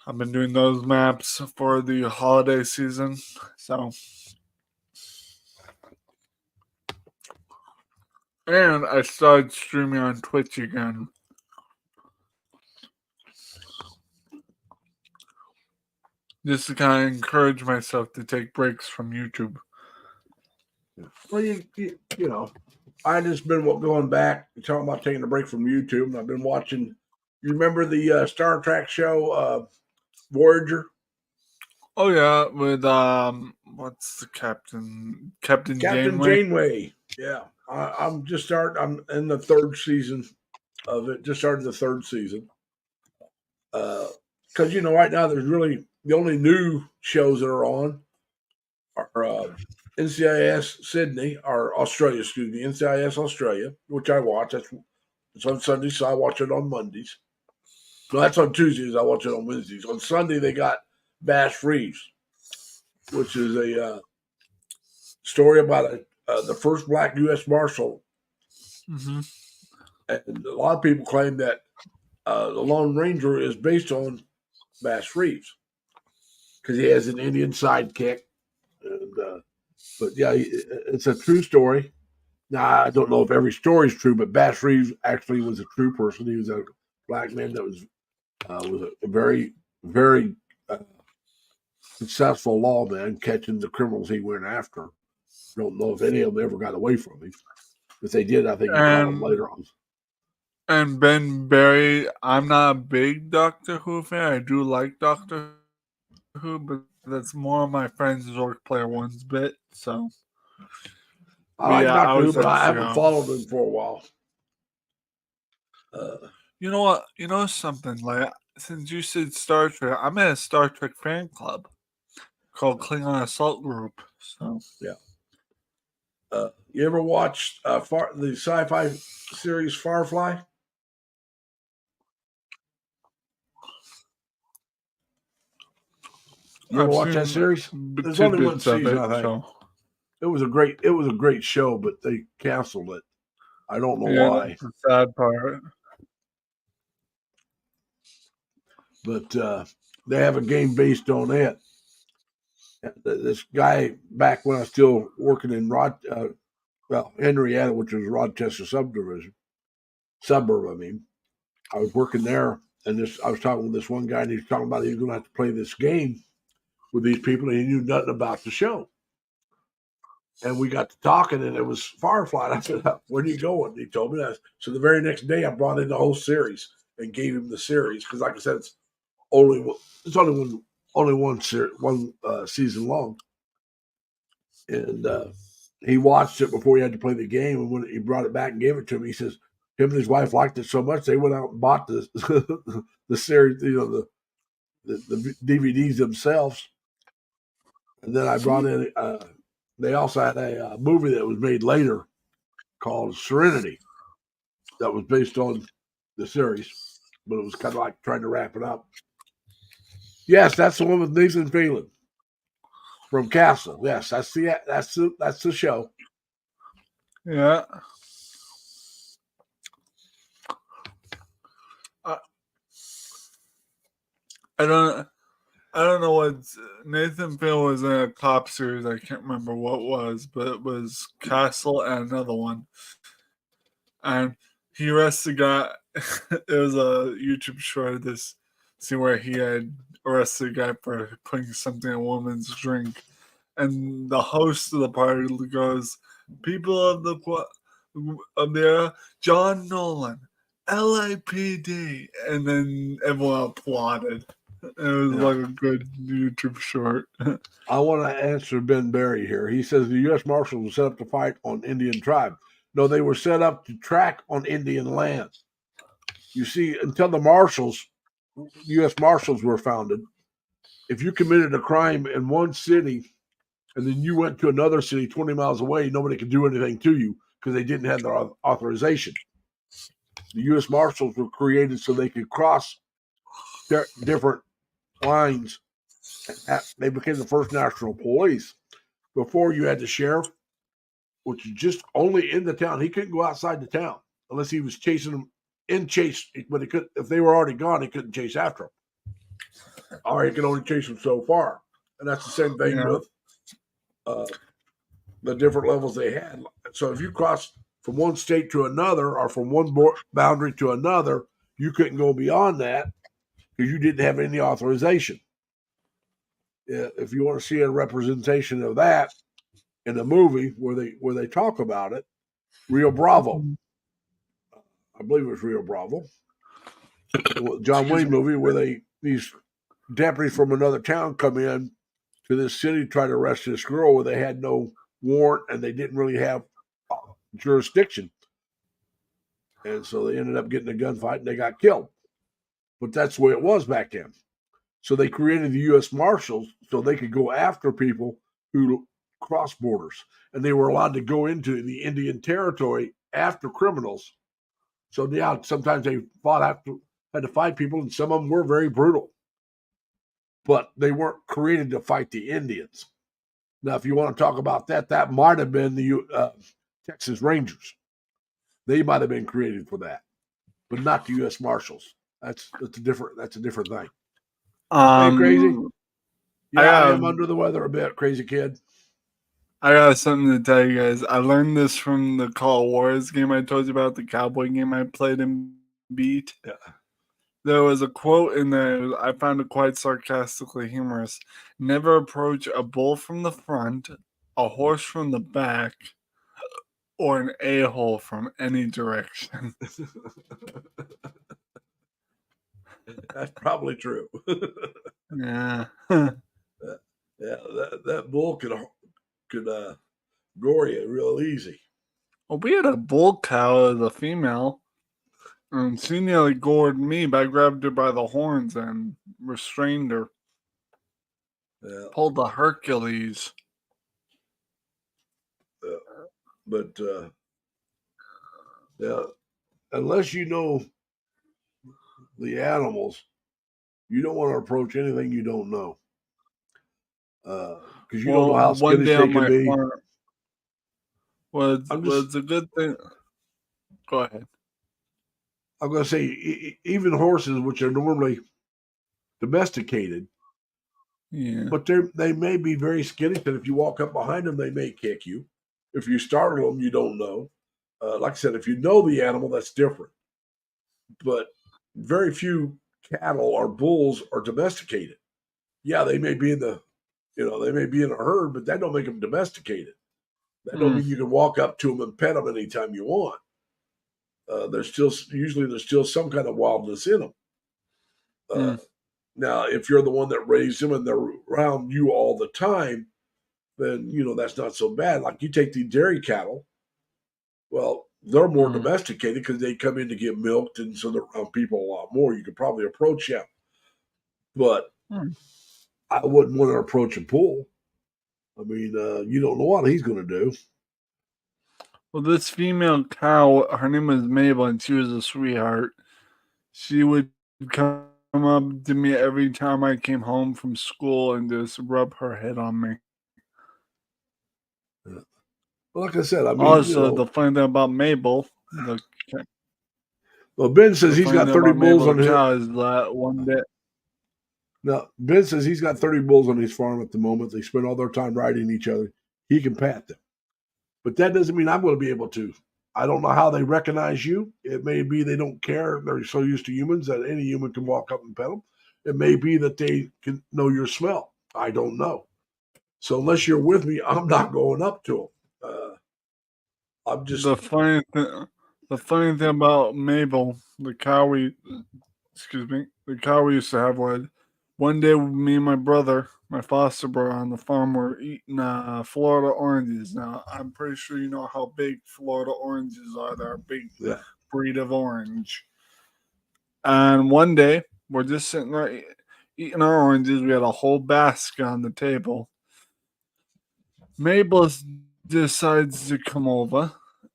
I've been doing those maps for the holiday season. So, and I started streaming on Twitch again. Just to kind of encourage myself to take breaks from YouTube. Well, you know, I just been going back talking about taking a break from YouTube, and I've been watching. You remember the Star Trek show Voyager? Oh yeah, with what's the Captain Captain Janeway. Yeah, I'm just starting. I'm in the third season of it. Just started the third season. Because right now there's really the only new shows that are on are NCIS Sydney or Australia, excuse me, NCIS Australia, which I watch. It's on Sundays, so I watch it on Mondays. No, that's on Tuesdays. I watch it on Wednesdays. On Sunday they got Bass Reeves, which is a story about the first black U.S. Marshal. Mm-hmm. And a lot of people claim that the Lone Ranger is based on Bass Reeves because he has an Indian sidekick. And, but yeah, it's a true story. Now, I don't know if every story is true, but Bass Reeves actually was a true person. He was a black man that was a very, very successful lawman catching the criminals he went after. Don't know if any of them ever got away from him. If they did, I think he got them later on. And Ben Barry, I'm not a big Doctor Who fan. I do like Doctor Who, but that's more of my friends Zork Player One's bit. So I like Doctor Who, but I haven't followed him for a while. You know what? You know something? Like, since you said Star Trek, I'm in a Star Trek fan club called Klingon Assault Group. So yeah. You ever watched the sci-fi series Firefly? You ever watch that series? There's only one season, I think. So. It was a great show, but they canceled it. I don't know why. That's the sad part. But they have a game based on it. This guy, back when I was still working in Henrietta, which was Rochester suburb, I mean, I was working there, and I was talking with this one guy, and he was talking about he was going to have to play this game with these people, and he knew nothing about the show. And we got to talking, and it was Firefly. And I said, "Where are you going?" And he told me that. So the very next day, I brought in the whole series and gave him the series because, like I said, it's only one season long. And he watched it before he had to play the game. And when he brought it back and gave it to me, he says him and his wife liked it so much they went out and bought the series, the DVDs themselves. And then I brought in. They also had a movie that was made later called Serenity that was based on the series, but it was kind of like trying to wrap it up. Yes, that's the one with Nathan Fillion from Castle. Yes, that's the show. Yeah. I don't know what Nathan Fillion was in a cop series. I can't remember what it was, but it was Castle and another one. And he arrested a guy. It was a YouTube short of where he had arrested a guy for putting something in a woman's drink. And the host of the party goes, "People of the John Nolan, LAPD," and then everyone applauded. It was like a good YouTube short. I want to answer Ben Barry here. He says the U.S. Marshals were set up to fight on Indian tribe. No, they were set up to track on Indian land. You see, until the U.S. Marshals were founded, if you committed a crime in one city and then you went to another city 20 miles away, nobody could do anything to you because they didn't have their authorization. The U.S. Marshals were created so they could cross different lines. They became the first national police. Before you had the sheriff, which is just only in the town. He couldn't go outside the town unless he was chasing them in chase. But he could, if they were already gone, he couldn't chase after them. Or he could only chase them so far. And that's the same thing with the different levels they had. So if you crossed from one state to another or from one boundary to another, you couldn't go beyond that because you didn't have any authorization. If you want to see a representation of that in a movie where they talk about it, Rio Bravo, I believe it was Rio Bravo, John Wayne movie where these deputies from another town come in to this city to try to arrest this girl where they had no warrant and they didn't really have jurisdiction, and so they ended up getting a gunfight and they got killed. But that's the way it was back then. So they created the U.S. Marshals so they could go after people who cross borders, and they were allowed to go into the Indian Territory after criminals. So yeah, sometimes they had to fight people, and some of them were very brutal, but they weren't created to fight the Indians. Now, if you want to talk about that, that might have been the Texas Rangers. They might have been created for that, but not the U.S. Marshals. That's a different thing. Hey, crazy. Yeah, I am under the weather a bit, crazy kid. I got something to tell you guys. I learned this from the Call of Juarez game I told you about, the cowboy game I played in Beat. Yeah. There was a quote in there, I found it quite sarcastically humorous. Never approach a bull from the front, a horse from the back, or an a-hole from any direction. That's probably true. Yeah. Yeah, that bull could gore you real easy. Well, we had a bull cow as a female, and she nearly gored me, but I grabbed her by the horns and restrained her. Yeah. Pulled the Hercules. But yeah, unless you know the animals, you don't want to approach anything you don't know. Because you don't know how skittish they can be. Farm, was a good thing. Go ahead. I'm going to say, even horses, which are normally domesticated, but they may be very skittish, and if you walk up behind them, they may kick you. If you startle them, you don't know. Like I said, if you know the animal, that's different. But very few cattle or bulls are domesticated. Yeah, they may be in a herd, but that don't make them domesticated. That don't mean you can walk up to them and pet them anytime you want. There's still some kind of wildness in them. Now, if you're the one that raised them and they're around you all the time, then that's not so bad. Like you take the dairy cattle, well, they're more domesticated because they come in to get milked, and so they're around people a lot more. You could probably approach them, but I wouldn't want to approach a bull. I mean, you don't know what he's going to do. Well, this female cow, her name was Mabel, and she was a sweetheart. She would come up to me every time I came home from school and just rub her head on me. Yeah. Well, like I said, I mean, also the funny thing about Mabel, Ben says he's got 30 bulls on his one day. Now, Ben says he's got 30 bulls on his farm at the moment. They spend all their time riding each other. He can pat them. But that doesn't mean I'm going to be able to. I don't know how they recognize you. It may be they don't care. They're so used to humans that any human can walk up and pet them. It may be that they can know your smell. I don't know. So unless you're with me, I'm not going up to them. I'm just the funny thing about Mabel, the cow we used to have was one day me and my brother, my foster brother on the farm, were eating Florida oranges. Now I'm pretty sure you know how big Florida oranges are. They're a big breed of orange. And one day we're just sitting there eating our oranges. We had a whole basket on the table. Mabel decides to come over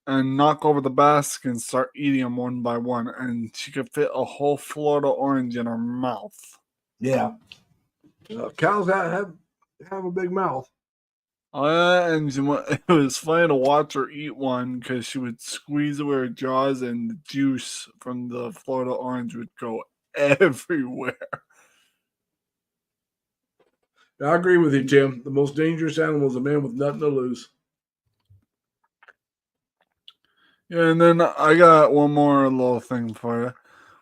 and knock over the basket and start eating them one by one, and she could fit a whole Florida orange in her mouth. Yeah. Cows have a big mouth. Oh, yeah, and it was funny to watch her eat one because she would squeeze it with her jaws, and the juice from the Florida orange would go everywhere. I agree with you, Tim. The most dangerous animal is a man with nothing to lose. Yeah, and then I got one more little thing for you.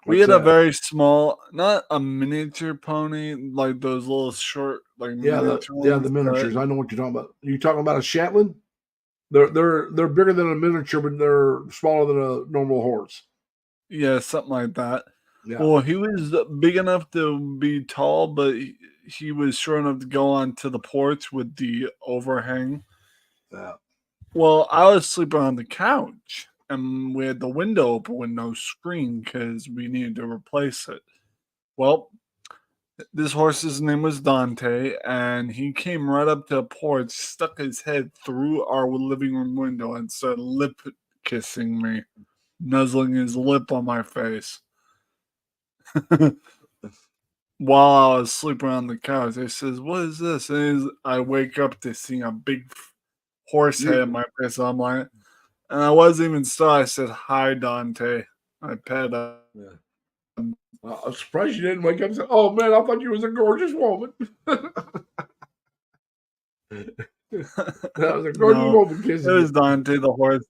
We What's had a that? very small, not a miniature pony, like those little short, like miniature the ones, but miniatures. I know what you're talking about. Are you talking about a Shetland? They're bigger than a miniature, but they're smaller than a normal horse. yeah, something like that. Yeah. Well, he was big enough to be tall, but he was short enough to go onto the porch with the overhang. Yeah. Well, I was sleeping on the couch, and we had the window open with no screen because we needed to replace it. Well, this horse's name was Dante, and he came right up to the porch, stuck his head through our living room window, and started lip kissing me, nuzzling his lip on my face. While I was sleeping on the couch, he says, "What is this?" And I wake up to see a big horse head in my face. I'm like, and I wasn't even still. I said, "Hi, Dante." I pet him. Yeah. I'm surprised you didn't wake up and say, "Oh man, I thought you was a gorgeous woman." That was a gorgeous No, woman it kissing was you. Dante the horse.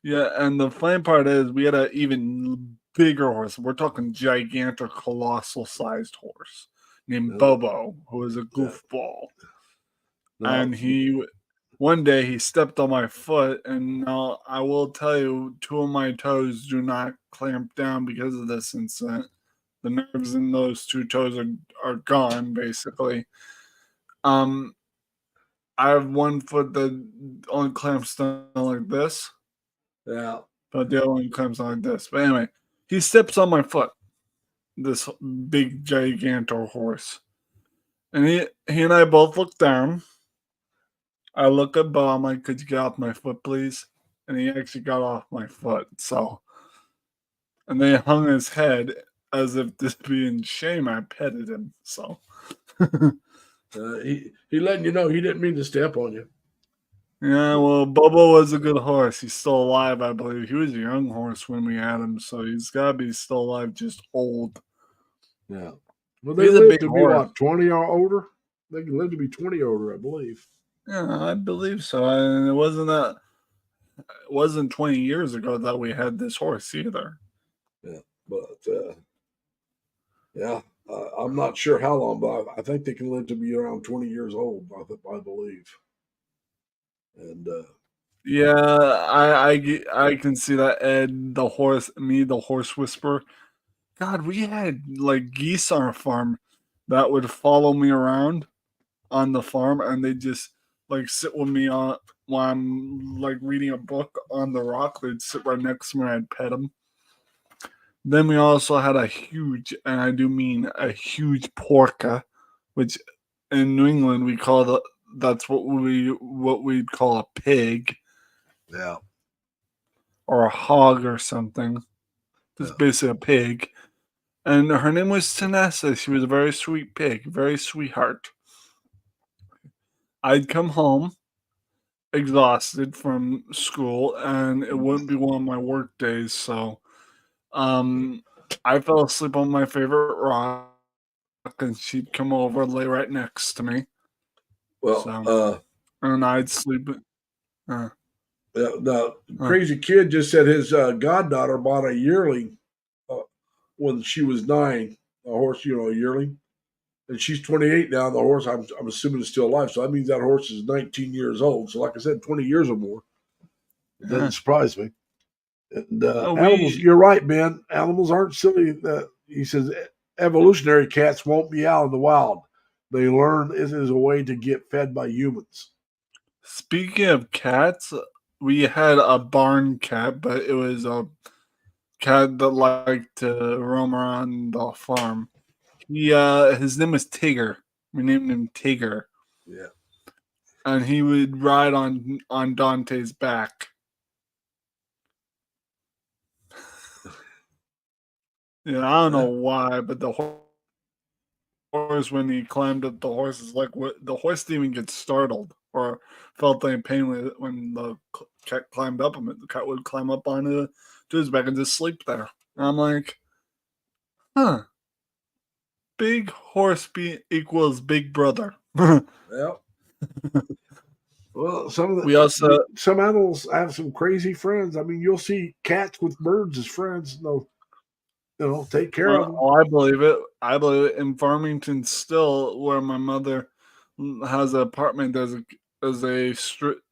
Yeah, and the funny part is we had an even bigger horse. We're talking gigantic, colossal sized horse named Oh. Bobo, who was a Yeah. goofball. No, And one day he stepped on my foot, and now I will tell you, two of my toes do not clamp down because of this incident. The nerves in those two toes are gone, basically. I have one foot that only clamps down like this, yeah. but the other one clamps down like this. But anyway, he steps on my foot, this big gigantor horse. And he and I both look down. I look at Bo, I'm like, could you get off my foot, please? And he actually got off my foot. So, and they hung his head as if this being shame. I petted him. So, He letting you know he didn't mean to step on you. yeah, well, Bobo was a good horse. He's still alive, I believe. He was a young horse when we had him, so he's got to be still alive, just old. Yeah. Well, they He's a live big to be horse. what, 20 or older? They can live to be 20 or older, I believe. Yeah, I believe so. And it wasn't 20 years ago that we had this horse either. Yeah. But yeah, I'm not sure how long, but I think they can live to be around 20 years old. I believe. And Yeah, I can see that. Ed, the horse, me, the horse whisperer. God, we had like geese on our farm that would follow me around on the farm, and they just like sit with me on while I'm like reading a book on the rock. They'd sit right next to me, and I'd pet them. Then we also had a huge, and I do mean a huge porca, which in New England we call that's what we'd call a pig yeah, or a hog or something. It's Yeah. basically a pig. And her name was Tanessa. She was a very sweet pig, very sweetheart. I'd come home exhausted from school, and it wouldn't be one of my work days. So I fell asleep on my favorite rock, and she'd come over, lay right next to me, well, So- and I'd sleep. the crazy kid just said his goddaughter bought a yearling when she was 9, a horse, a yearling, and she's 28 now. The horse, I'm assuming, is still alive, so that means that horse is 19 years old. So, like I said, 20 years or more. It doesn't surprise me. And animals, you're right, Ben. Animals aren't silly. He says evolutionary cats won't be out in the wild. They learn it is a way to get fed by humans. Speaking of cats, we had a barn cat, but it was a cat that liked to roam around the farm. His name was Tigger. We named him Tigger. Yeah. And he would ride on Dante's back. Yeah, I don't know why, but the horse when he climbed up the horse's leg. The horse didn't even get startled or felt any pain when the cat climbed up him. The cat would climb up onto to his back and just sleep there. And I'm like, huh. Big horse equals big brother. Yep. Well, some animals have some crazy friends. I mean, you'll see cats with birds as friends. They'll take care of them. I believe it. I believe it. In Farmington, still, where my mother has an apartment, there's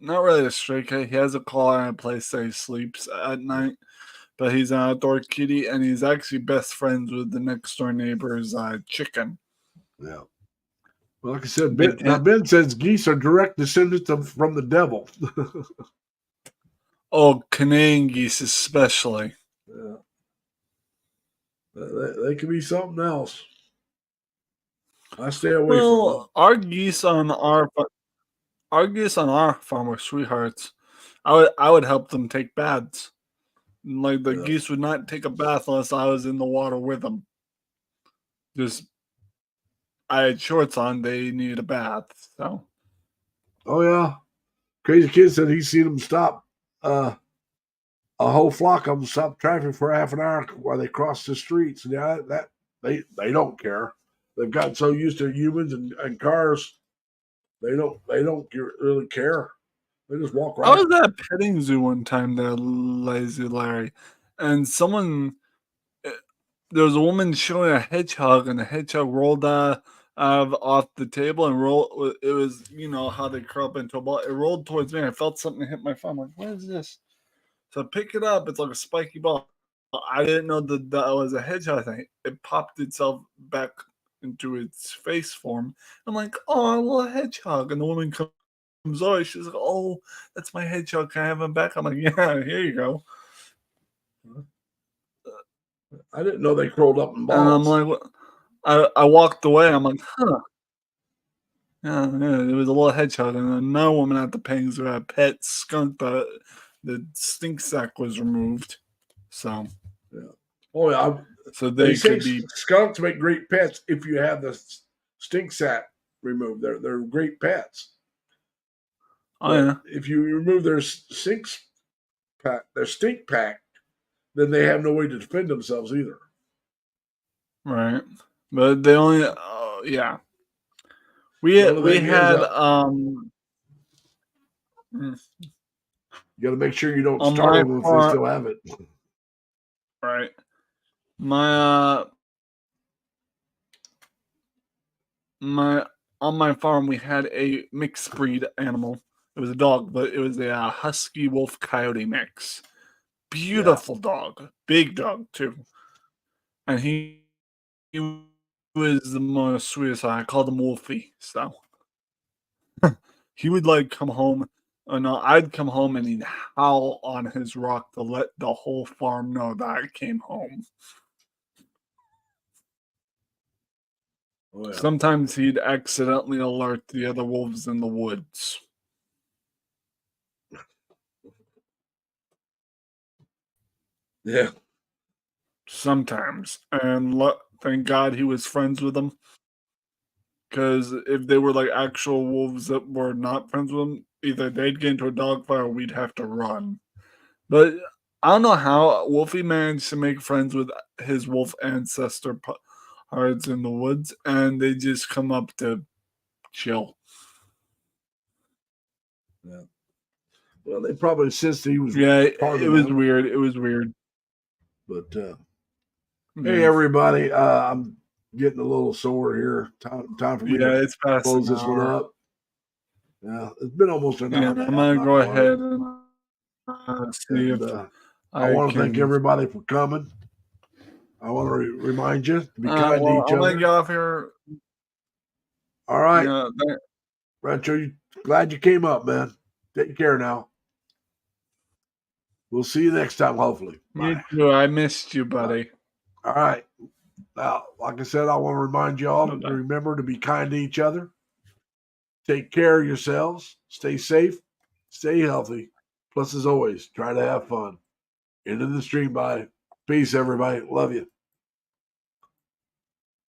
not really a stray cat. He has a collar and a place that he sleeps at night. But he's an outdoor kitty, and he's actually best friends with the next door neighbor's chicken. Yeah. Well, like I said, Ben says geese are direct descendants from the devil. Oh, Canadian geese especially. Yeah. They could be something else. I stay away from them. Our geese on our farm are sweethearts. I would help them take baths. Like the geese would not take a bath unless I was in the water with them. I had shorts on, they needed a bath. So. Oh yeah, crazy kid said he's seen them stop a whole flock of them stop traffic for half an hour while they cross the streets. And yeah, that they don't care. They've gotten so used to humans and cars, they don't really care. They just walk right. I was at a petting zoo one time there, Lazy Larry, and there was a woman showing a hedgehog, and the hedgehog rolled off the table and rolled. It was, how they curl up into a ball. It rolled towards me. I felt something hit my phone. I'm like, what is this? So I pick it up. It's like a spiky ball. I didn't know that was a hedgehog thing. It popped itself back into its face form. I'm like, oh, a little hedgehog. And the woman comes over. She's like, oh, that's my hedgehog. Can I have him back? I'm like, yeah, here you go. I didn't know they curled up in balls. And I'm like, what? I walked away. I'm like, huh. Yeah, it was a little hedgehog. And another woman at the petting zoo had a pet skunk, but the stink sack was removed. So, yeah. Oh yeah. So they could be skunks make great pets if you have the stink sack removed. They're great pets. Oh yeah. If you remove their stink pack, then they have no way to defend themselves either. Right. But they only yeah. We had you got to make sure you don't startle them if they still have it. Right. On my farm we had a mixed breed animal. It was a dog, but it was a husky wolf coyote mix. Beautiful dog, big dog too, and he was the most sweetest. I called him Wolfie. So he would come home. I'd come home and he'd howl on his rock to let the whole farm know that I came home. Oh, yeah. Sometimes he'd accidentally alert the other wolves in the woods. Yeah. Sometimes. And thank God he was friends with them. Because if they were actual wolves that were not friends with him, either they'd get into a dogfight or we'd have to run. But I don't know how Wolfie managed to make friends with his wolf ancestor parts in the woods, and they just come up to chill. Yeah. Well, they probably sensed he was. Yeah, it was weird. It was weird. But hey, everybody, I'm getting a little sore here. Time for me to it's past close this one up. Yeah, it's been almost an hour. I'm gonna go ahead and see if I want to thank everybody for coming. I want to remind you to be kind to each other. I'm gonna get off here. All right, Rancho, glad you came up, man. Take care now. We'll see you next time, hopefully. You too. I missed you, buddy. All right. Now, like I said, I want to remind you all to remember to be kind to each other. Take care of yourselves. Stay safe. Stay healthy. Plus, as always, try to have fun. End of the stream by. Peace, everybody. Love you.